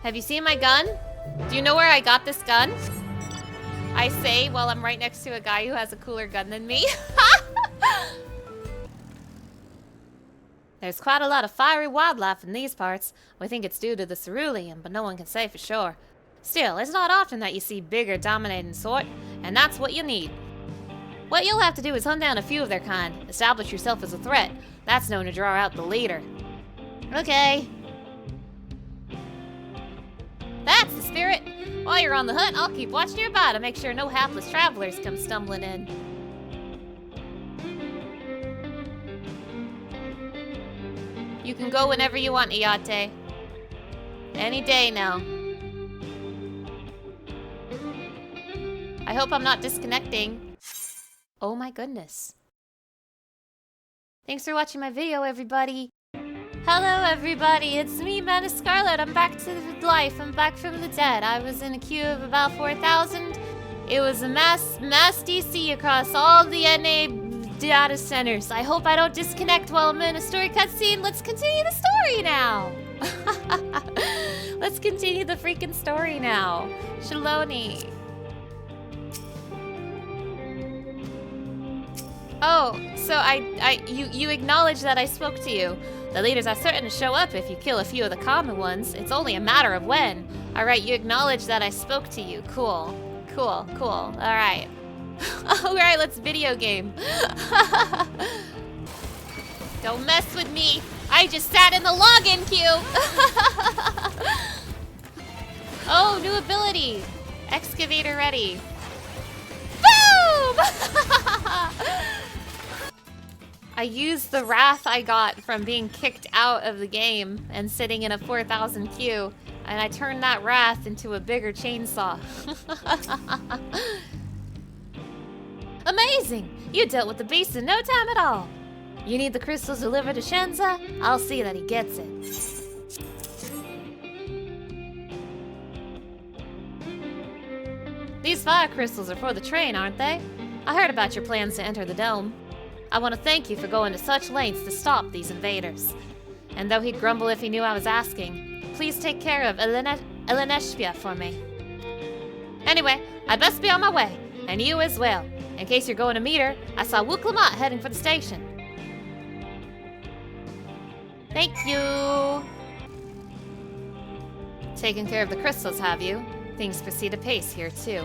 Have you seen my gun? Do you know where I got this gun? I say while I'm right next to a guy who has a cooler gun than me. There's quite a lot of fiery wildlife in these parts. We think it's due to the cerulean, but no one can say for sure. Still, it's not often that you see bigger dominating sort, and that's what you need. What you'll have to do is hunt down a few of their kind, establish yourself as a threat. That's known to draw out the leader. Okay. That's the spirit. While you're on the hunt, I'll keep watch nearby to make sure no hapless travelers come stumbling in. You can go whenever you want, Iate. Any day now. I hope I'm not disconnecting. Oh my goodness. Thanks for watching my video, everybody. Hello, everybody. It's me, Mana Scarlet. I'm back to life. I'm back from the dead. I was in a queue of about 4,000. It was a mass DC across all the NA data centers. I hope I don't disconnect while I'm in a story cutscene. Let's continue the story now. Let's continue the freaking story now. Shaaloani. Oh, so you acknowledge that I spoke to you. The leaders are certain to show up if you kill a few of the common ones. It's only a matter of when. Alright, you acknowledge that I spoke to you. Cool. Cool, cool. Alright. Alright, let's video game. Don't mess with me. I just sat in the login queue. Oh, new ability. Excavator ready. Boom! I used the wrath I got from being kicked out of the game and sitting in a 4,000 queue, and I turned that wrath into a bigger chainsaw. Amazing! You dealt with the beast in no time at all. You need the crystals delivered to Shenza? I'll see that he gets it. These fire crystals are for the train, aren't they? I heard about your plans to enter the dome. I want to thank you for going to such lengths to stop these invaders. And though he'd grumble if he knew I was asking, please take care of Eleneshvia for me. Anyway, I'd best be on my way, and you as well. In case you're going to meet her, I saw Lamat heading for the station. Thank you! Taking care of the crystals, have you? Things proceed apace here, too.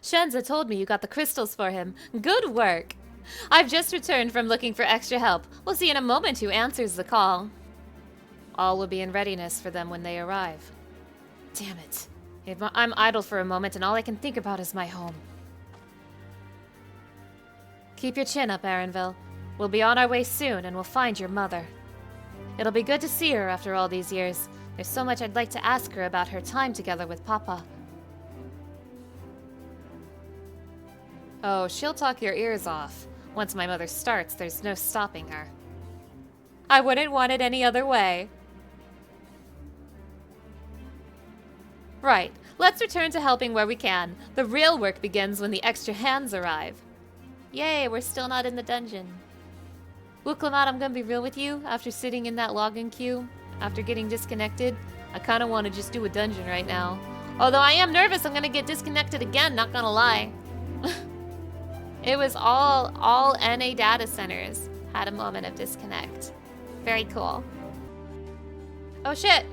Shenza told me you got the crystals for him. Good work! I've just returned from looking for extra help. We'll see in a moment who answers the call. All will be in readiness for them when they arrive. Damn it. I'm idle for a moment and all I can think about is my home. Keep your chin up, Arenville. We'll be on our way soon and we'll find your mother. It'll be good to see her after all these years. There's so much I'd like to ask her about her time together with Papa. Oh, she'll talk your ears off. Once my mother starts, there's no stopping her. I wouldn't want it any other way. Right, let's return to helping where we can. The real work begins when the extra hands arrive. Yay, we're still not in the dungeon. Lamat, I'm gonna be real with you. After sitting in that login queue, after getting disconnected, I kinda wanna just do a dungeon right now. Although I am nervous I'm gonna get disconnected again, not gonna lie. It was all NA data centers had a moment of disconnect. Very cool. Oh shit!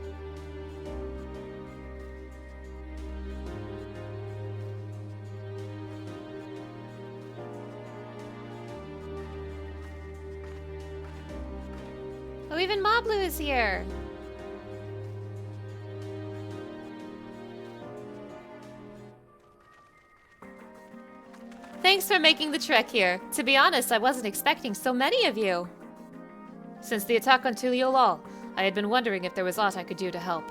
Oh, even Moblu is here! Thanks for making the trek here. To be honest, I wasn't expecting so many of you. Since the attack on Tuliolal, I had been wondering if there was aught I could do to help.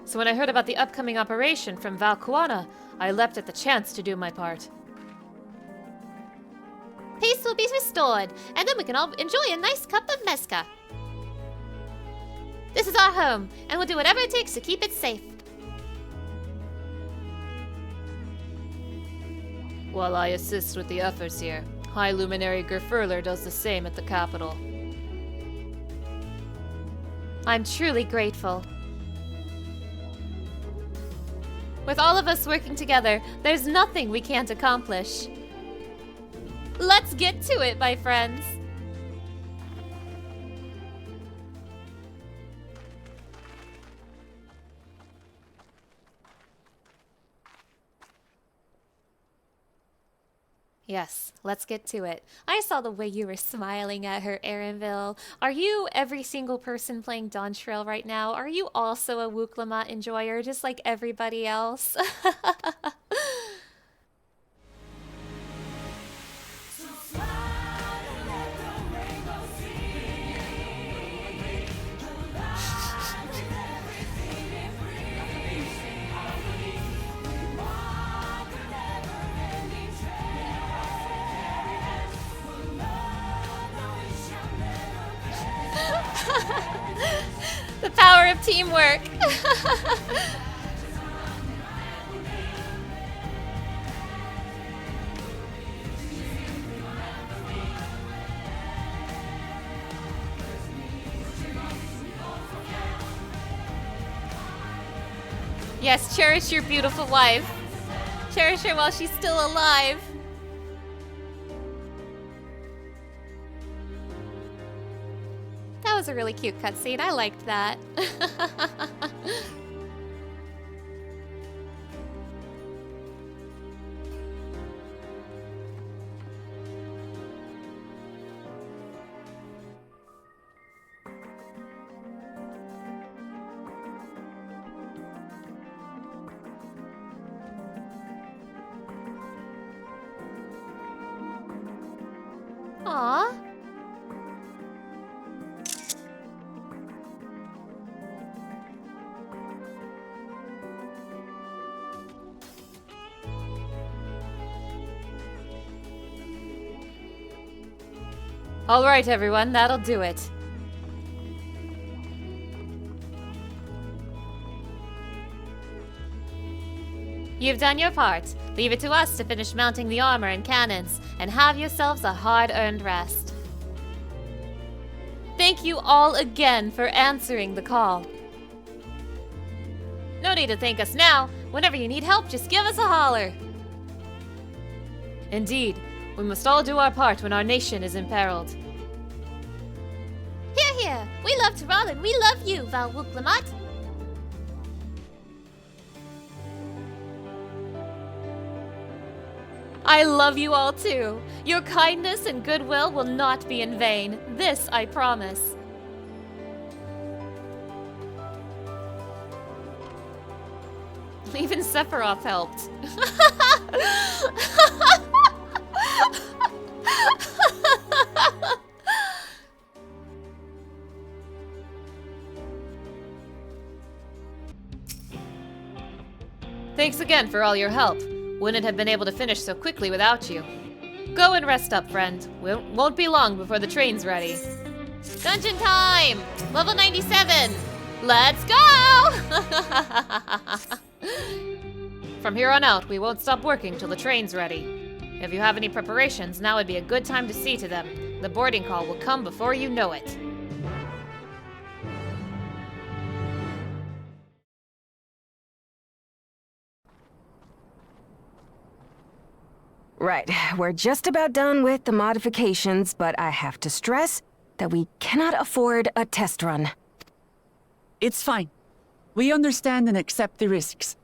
So when I heard about the upcoming operation from Valkuana, I leapt at the chance to do my part. Peace will be restored, and then we can all enjoy a nice cup of mezca. This is our home, and we'll do whatever it takes to keep it safe. While I assist with the efforts here, High Luminary Gerfurler does the same at the capital. I'm truly grateful. With all of us working together, there's nothing we can't accomplish. Let's get to it, my friends! Yes, let's get to it. I saw the way you were smiling at her, Erenville. Are you every single person playing Dawntrail right now? Are you also a Lamat enjoyer, just like everybody else? The power of teamwork. Yes, cherish your beautiful wife. Cherish her while she's still alive. That was a really cute cutscene. I liked that. Aww. All right, everyone, that'll do it. You've done your part. Leave it to us to finish mounting the armor and cannons, and have yourselves a hard-earned rest. Thank you all again for answering the call. No need to thank us now. Whenever you need help, just give us a holler. Indeed, we must all do our part when our nation is imperiled. Hear, hear! We love Tural and we love you, Lamat. I love you all too. Your kindness and goodwill will not be in vain. This I promise. Even Sephiroth helped. Thanks again for all your help. Wouldn't have been able to finish so quickly without you. Go and rest up, friend. Won't be long before the train's ready. Dungeon time! Level 97! Let's go! From here on out, we won't stop working till the train's ready. If you have any preparations, now would be a good time to see to them. The boarding call will come before you know it. Right, we're just about done with the modifications, but I have to stress that we cannot afford a test run. It's fine. We understand and accept the risks.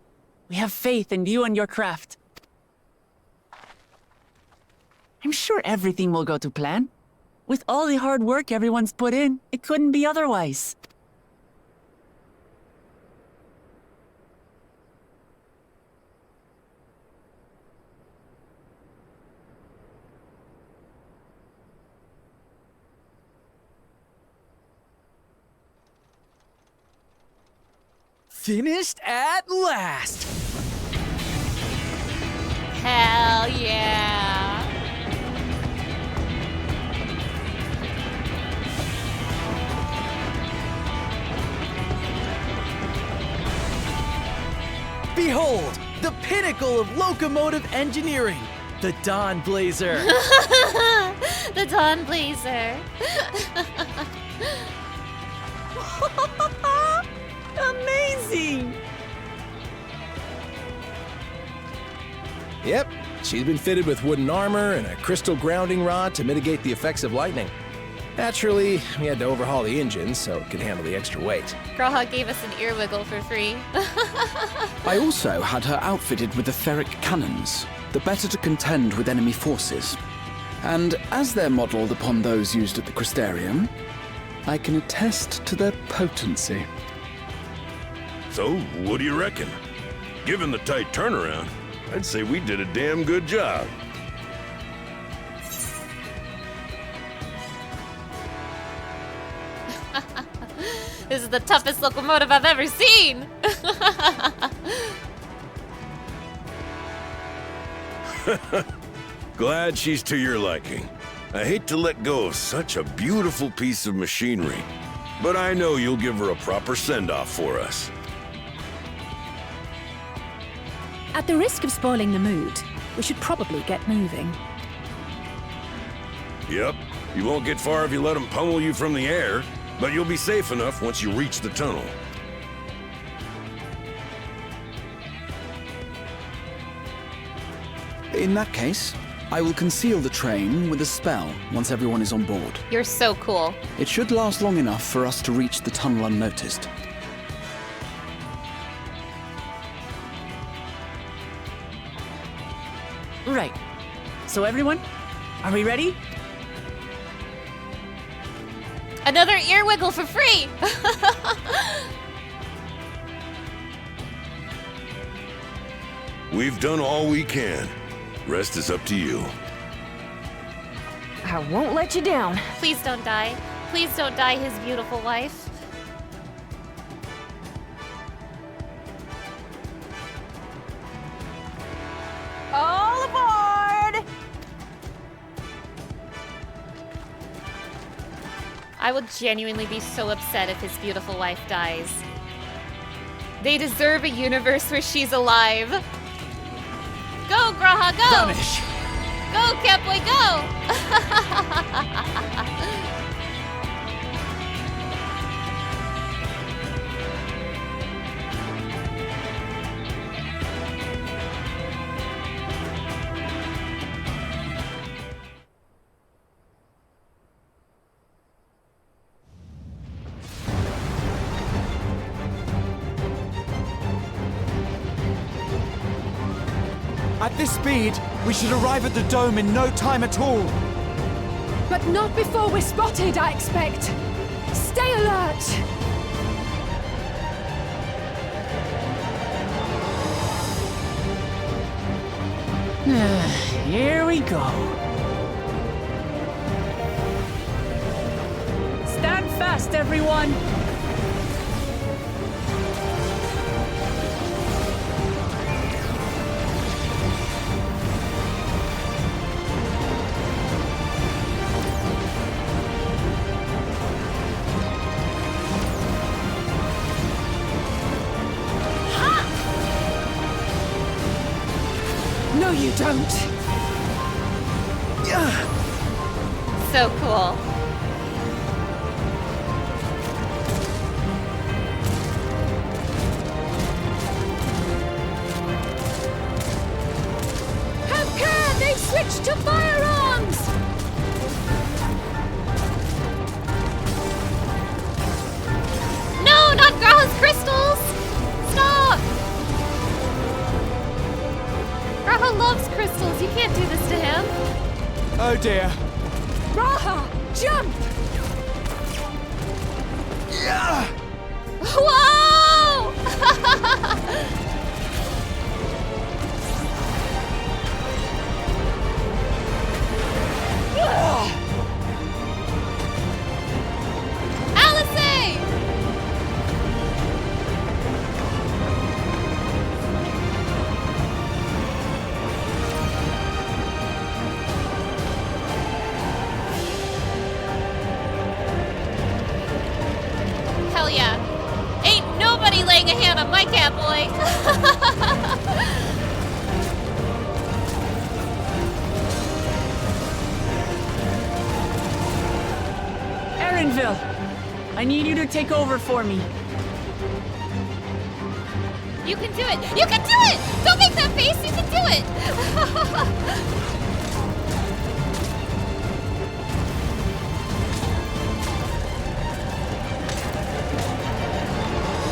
We have faith in you and your craft. I'm sure everything will go to plan. With all the hard work everyone's put in, it couldn't be otherwise. Finished at last! Hell yeah! Behold, the pinnacle of locomotive engineering! The Dawn Blazer. The Dawn Blazer. Amazing! Yep, she's been fitted with wooden armor and a crystal grounding rod to mitigate the effects of lightning. Naturally, we had to overhaul the engine so it could handle the extra weight. Graha gave us an ear wiggle for free. I also had her outfitted with etheric cannons, the better to contend with enemy forces. And as they're modeled upon those used at the Crystarium, I can attest to their potency. So, what do you reckon? Given the tight turnaround, I'd say we did a damn good job. This is the toughest locomotive I've ever seen! Glad she's to your liking. I hate to let go of such a beautiful piece of machinery, but I know you'll give her a proper send-off for us. At the risk of spoiling the mood, we should probably get moving. Yep, you won't get far if you let them pummel you from the air, but you'll be safe enough once you reach the tunnel. In that case, I will conceal the train with a spell once everyone is on board. You're so cool. It should last long enough for us to reach the tunnel unnoticed. Right. So everyone, are we ready? Another ear wiggle for free! We've done all we can. Rest is up to you. I won't let you down. Please don't die. Please don't die, his beautiful wife. All aboard! I would genuinely be so upset if his beautiful wife dies. They deserve a universe where she's alive. Go, Graha, go! Vanish! Go, Catboy, go! At this speed, we should arrive at the dome in no time at all. But not before we're spotted, I expect. Stay alert! Here we go. Stand fast, everyone! No, you don't. So cool. Have care! They've switched to firearms! No, not Graha's crystals! Stop! Graha loves crystals. You can't do this to him. Oh dear. Graha, jump! Whoa! Alice! Hell yeah. Ain't nobody laying a hand on my cat boy. Erenville, I need you to take over for me. You can do it! You can do it! Don't make that face! You can do it!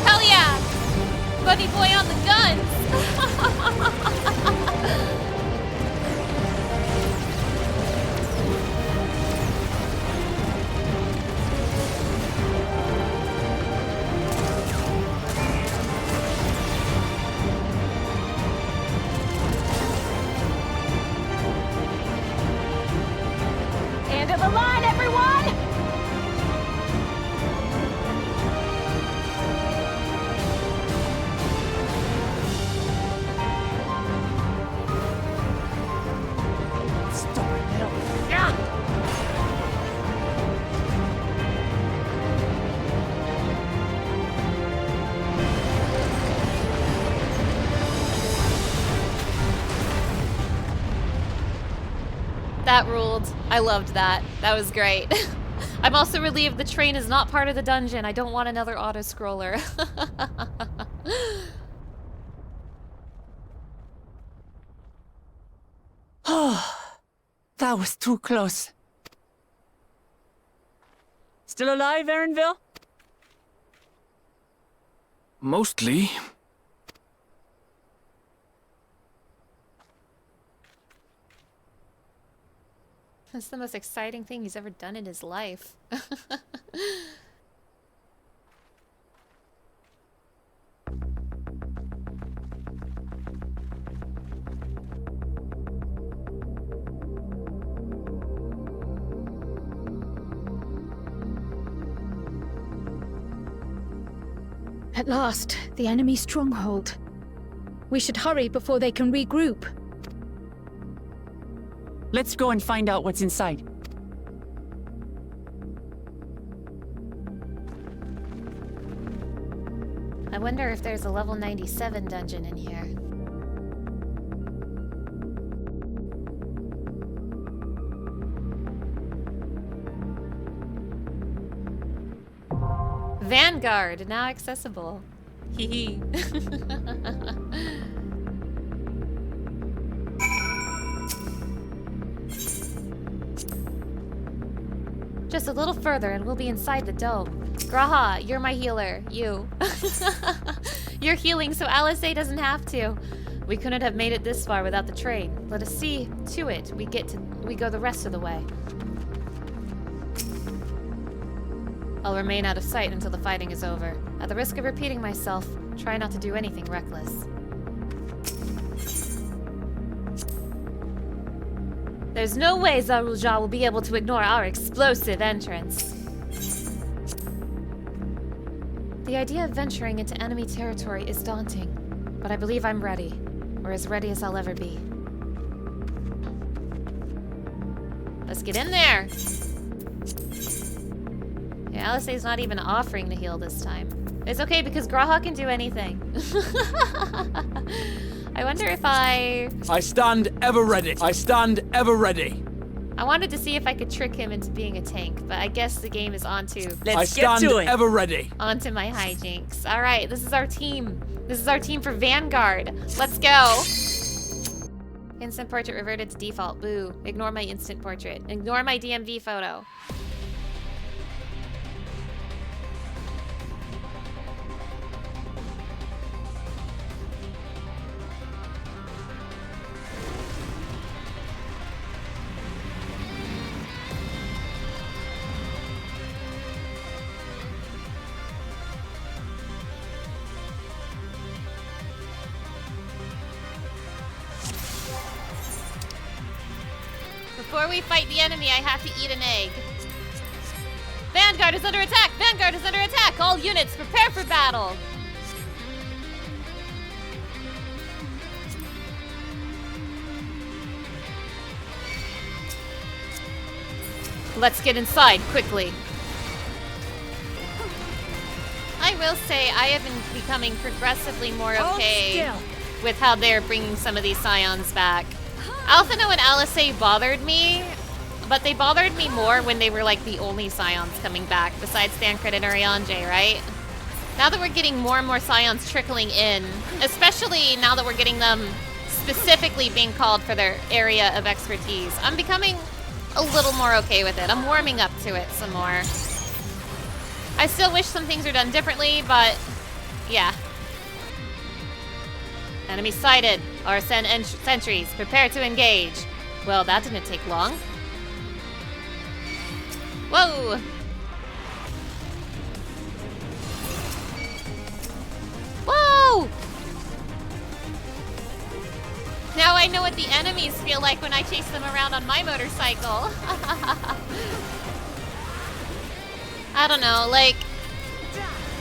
Hell yeah! Bunny boy on the guns! End of the line, everyone! That ruled. I loved that. That was great. I'm also relieved the train is not part of the dungeon. I don't want another auto-scroller. Oh, that was too close. Still alive, Erenville? Mostly. That's the most exciting thing he's ever done in his life. At last, the enemy stronghold. We should hurry before they can regroup. Let's go and find out what's inside. I wonder if there's a level 97 dungeon in here. Vanguard, now accessible. Hee Just a little further and we'll be inside the dome. Graha, you're my healer. You. You're healing so Alisei doesn't have to. We couldn't have made it this far without the train. Let us see to it. We go the rest of the way. I'll remain out of sight until the fighting is over. At the risk of repeating myself, try not to do anything reckless. There's no way Zarulja will be able to ignore our explosive entrance. The idea of venturing into enemy territory is daunting, but I believe I'm ready, or as ready as I'll ever be. Let's get in there! Yeah, Alisei's not even offering to heal this time. It's okay because Graha can do anything. I wonder if I stand ever ready. I stand ever ready. I wanted to see if I could trick him into being a tank, but I guess the game is onto... Let's get to it. Ever ready. Onto my hijinks. All right, this is our team. This is our team for Vanguard. Let's go. Instant portrait reverted to default. Boo. Ignore my instant portrait. Ignore my DMV photo. Before we fight the enemy, I have to eat an egg. Vanguard is under attack! Vanguard is under attack! All units, prepare for battle! Let's get inside, quickly. I will say, I have been becoming progressively more okay with how they're bringing some of these scions back. Alphino and Alisei bothered me, but they bothered me more when they were like the only Scions coming back, besides Thancred and Urianger, right? Now that we're getting more and more Scions trickling in, especially now that we're getting them specifically being called for their area of expertise, I'm becoming a little more okay with it. I'm warming up to it some more. I still wish some things were done differently, but yeah. Enemy sighted. Arsene sentries. Prepare to engage. Well, that didn't take long. Whoa! Whoa! Now I know what the enemies feel like when I chase them around on my motorcycle. I don't know, like,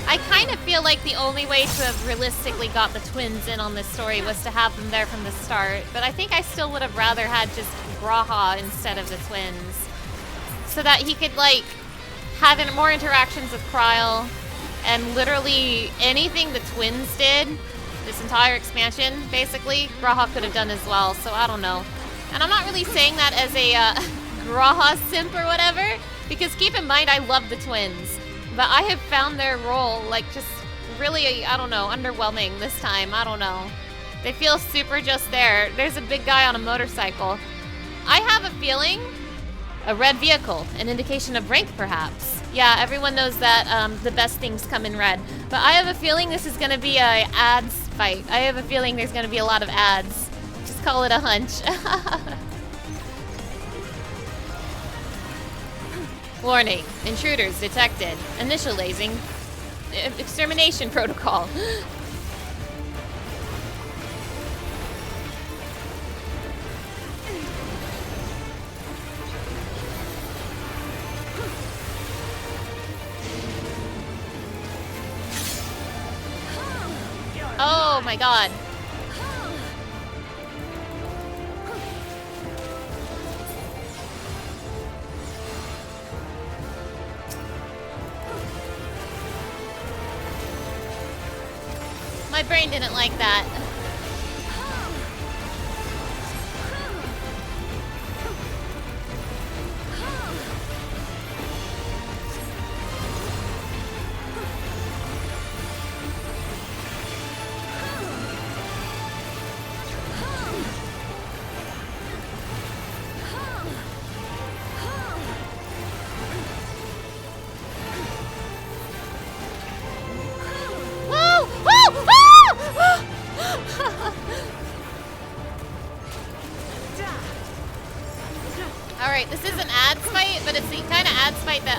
I kind of feel like the only way to have realistically got the twins in on this story was to have them there from the start, but I think I still would have rather had just G'raha instead of the twins, so that he could, like, have more interactions with Kryl, and literally anything the twins did, this entire expansion, basically, G'raha could have done as well, so I don't know. And I'm not really saying that as a G'raha simp or whatever, because keep in mind, I love the twins. But I have found their role, like, just really, I don't know, underwhelming this time. I don't know. They feel super just there. There's a big guy on a motorcycle. I have a feeling a red vehicle, an indication of rank, perhaps. Yeah, everyone knows that the best things come in red. But I have a feeling this is going to be a ads fight. I have a feeling there's going to be a lot of ads. Just call it a hunch. Warning, intruders detected. Initializing extermination protocol. Oh my god. My brain didn't like that. Alright, this is an ads fight, but it's the kind of ads fight that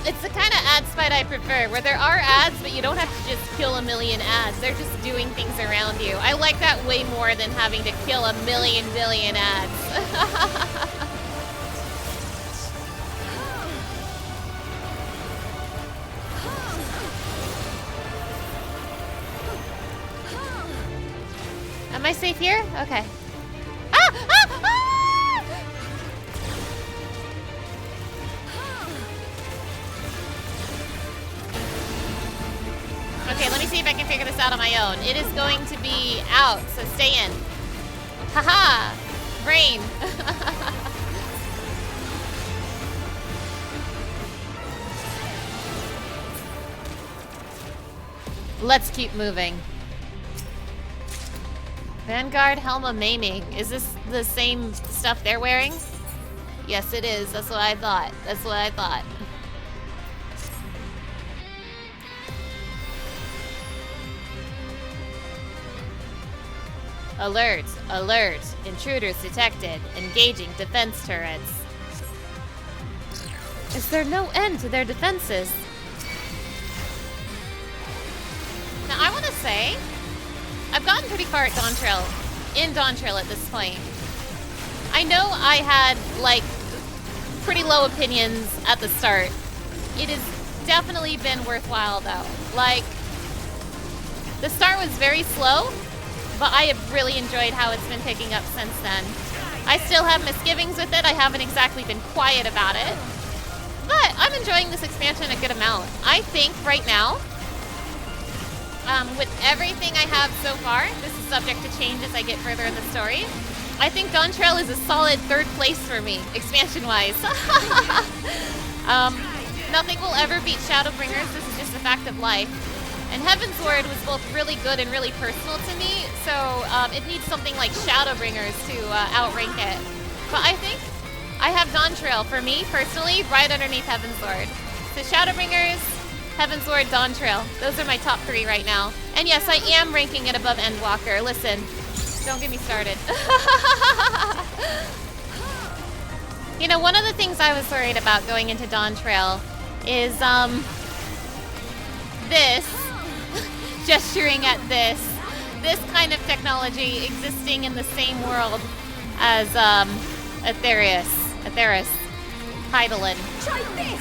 It's the kind of ads fight I prefer, where there are ads, but you don't have to just kill a million ads. They're just doing things around you. I like that way more than having to kill a billion ads. Am I safe here? Okay. Ah! Ah! Ah! Okay, let me see if I can figure this out on my own. It is going to be out, so stay in. Haha! Brain. Let's keep moving. Vanguard helm of maiming. Is this the same stuff they're wearing? Yes, it is. That's what I thought. That's what I thought. Alert! Alert! Intruders detected. Engaging defense turrets. Is there no end to their defenses? Now, I want to say, I've gotten pretty far at Dawntrail, in Dawntrail at this point. I know I had, like, pretty low opinions at the start. It has definitely been worthwhile, though. Like, the start was very slow, but I have really enjoyed how it's been picking up since then. I still have misgivings with it. I haven't exactly been quiet about it. But I'm enjoying this expansion a good amount. I think right now, with everything I have so far, this is subject to change as I get further in the story, I think Dawntrail is a solid 3rd place for me, expansion-wise. Nothing will ever beat Shadowbringers, this is just a fact of life. And Heavensward was both really good and really personal to me, so it needs something like Shadowbringers to outrank it. But I think I have Dawntrail, for me, personally, right underneath Heavensward. So Shadowbringers, Heavensward, Dawntrail. Those are my top 3 right now. And yes, I am ranking it above Endwalker. Listen, don't get me started. You know, one of the things I was worried about going into Dawntrail is, this. Gesturing at this kind of technology existing in the same world as, Aetheris, Hydaelyn.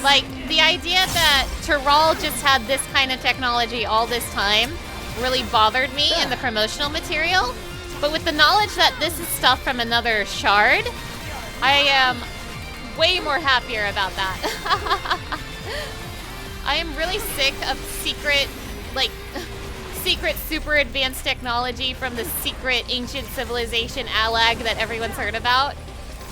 Like, the idea that Tural just had this kind of technology all this time really bothered me in the promotional material. But with the knowledge that this is stuff from another shard, I am way more happier about that. I am really sick of secret super advanced technology from the secret ancient civilization Alag that everyone's heard about.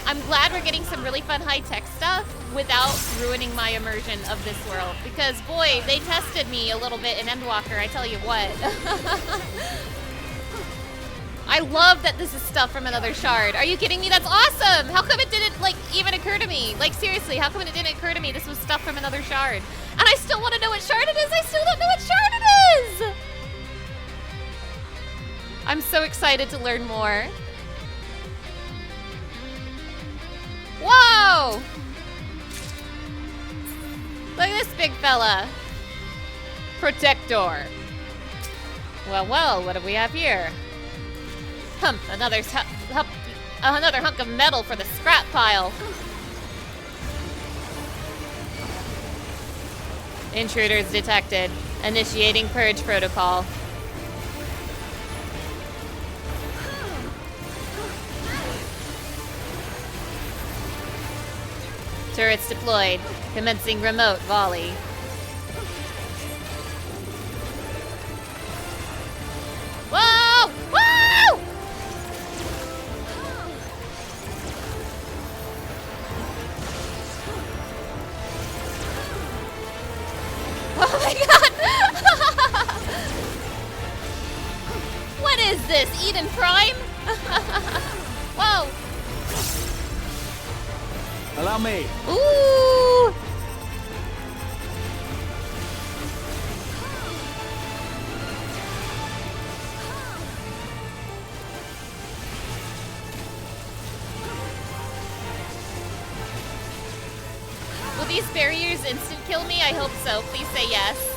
I'm glad we're getting some really fun high-tech stuff without ruining my immersion of this world. Because, boy, they tested me a little bit in Endwalker, I tell you what. I love that this is stuff from another shard. Are you kidding me? That's awesome! How come it didn't, like, even occur to me? Like, seriously, how come it didn't occur to me this was stuff from another shard? And I still want to know what shard it is! I still don't know what shard it is! I'm so excited to learn more. Whoa! Look at this big fella. Protector. Well, what do we have here? Another hunk of metal for the scrap pile. Intruders detected. Initiating purge protocol. Turrets deployed. Commencing remote volley. Whoa! Whoa! Oh my god! What is this? Eden Prime? Whoa! Allow me. Ooh! Will these barriers instant kill me? I hope so. Please say yes.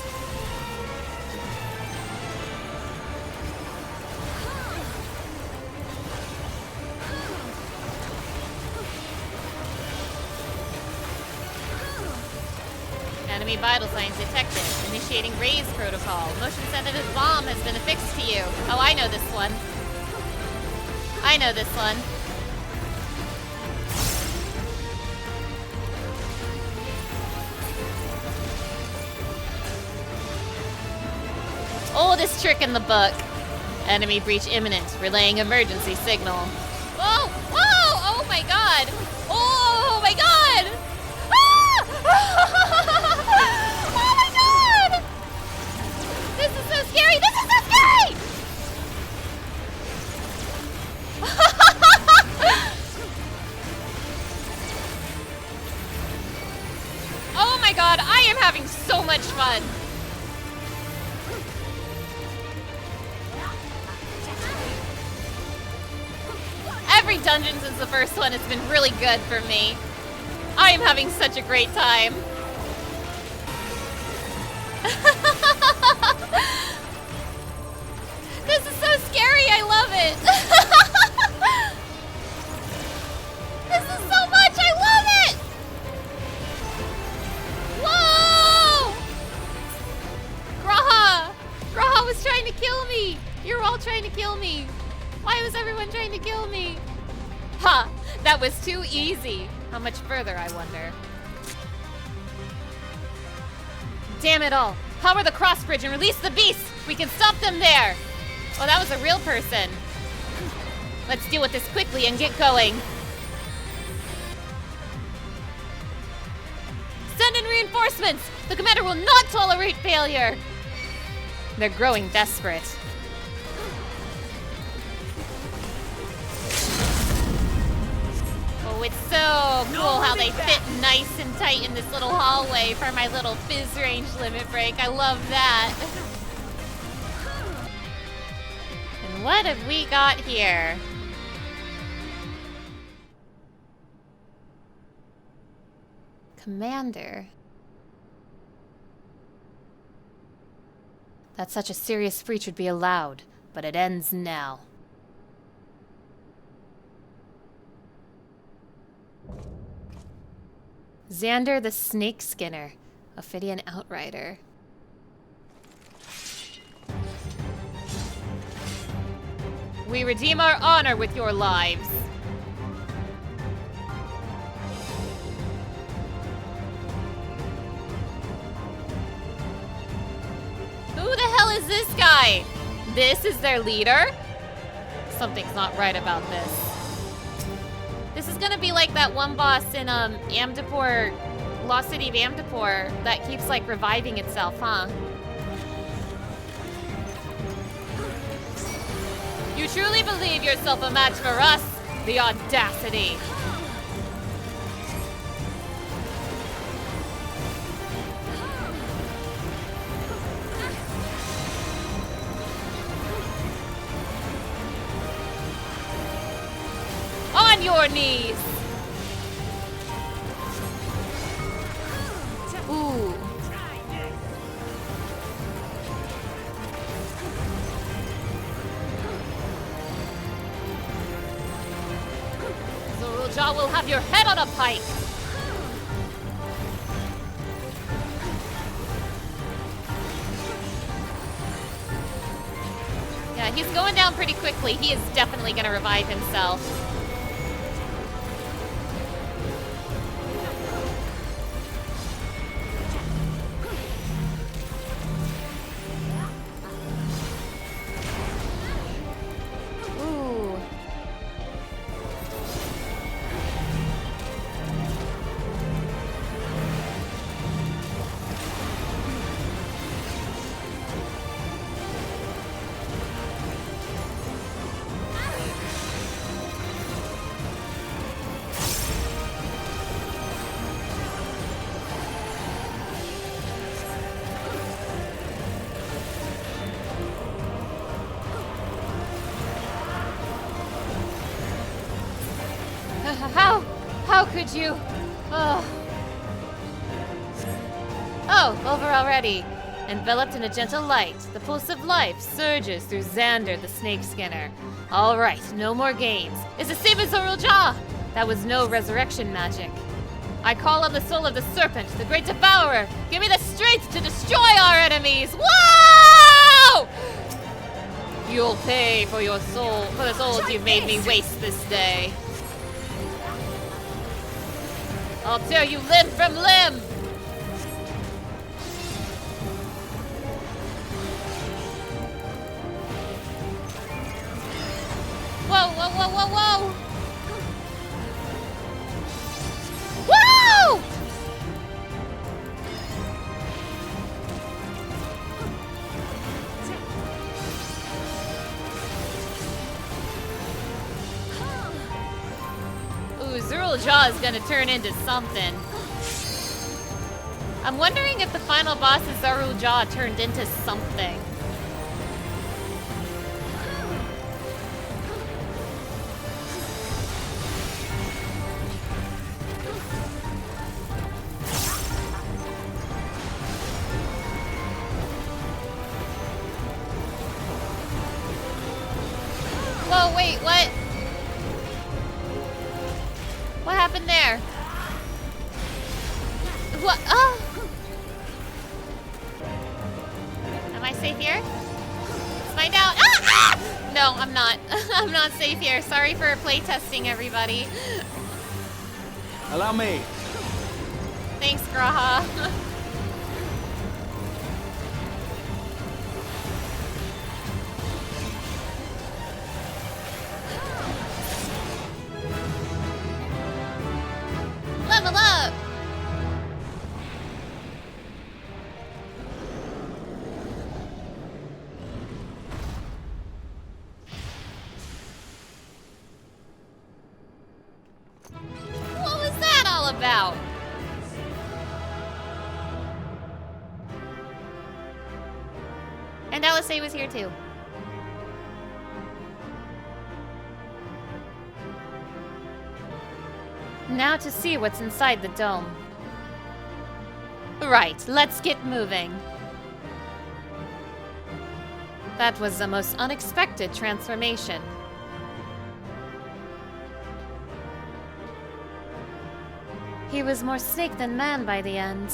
Enemy vital signs detected. Initiating raise protocol. Motion sensitive bomb has been affixed to you. Oh, I know this one. I know this one. Oldest trick in the book. Enemy breach imminent. Relaying emergency signal. Whoa! Whoa! Oh my god! Oh my god! Ah! Oh my god! This is so scary! This is so scary! Oh my god, I am having so much fun! Every dungeon since the first one has been really good for me. I am having such a great time. This is so scary, I love it. This is so much, I love it. Whoa! Graha was trying to kill me. You're all trying to kill me. Why was everyone trying to kill me? Ha! That was too easy. How much further, I wonder? Damn it all. Power the cross bridge and release the beast. We can stop them there. Oh, that was a real person. Let's deal with this quickly and get going. Send in reinforcements. The commander will not tolerate failure. They're growing desperate. Oh, it's so cool how they fit nice and tight in this little hallway for my little fizz range limit break. I love that. And what have we got here? Commander. That such a serious breach would be allowed, but it ends now. Xander the Snake Skinner, Ophidian Outrider. We redeem our honor with your lives. Who the hell is this guy? This is their leader? Something's not right about this. This is gonna be like that one boss in Amdapur, Lost City of Amdapur, that keeps like reviving itself, huh? You truly believe yourself a match for us? The audacity! On your knees! Ooh. Zorulja will have your head on a pike! Yeah, he's going down pretty quickly. He is definitely gonna revive himself. How could you? Oh, over already. Enveloped in a gentle light, the pulse of life surges through Xander the Snake Skinner. All right, no more games. It's the same as Zorulja! That was no resurrection magic. I call on the soul of the serpent, the great devourer. Give me the strength to destroy our enemies. Whoa! You'll pay for your soul, for the souls you've made me waste this day. I'll tear you limb from limb! Whoa, whoa, whoa, whoa, whoa! Woo! Ooh, Zorulja is gonna turn into something. I'm wondering if the final boss is Zorulja turned into something. Whoa, wait, what? What happened there? What? Oh! Am I safe here? Let's find out. Ah! Ah! No, I'm not. I'm not safe here. Sorry for playtesting, everybody. Allow me. Thanks, Graha. And Alice was here too. Now to see what's inside the dome. Right, let's get moving. That was the most unexpected transformation. He was more snake than man by the end.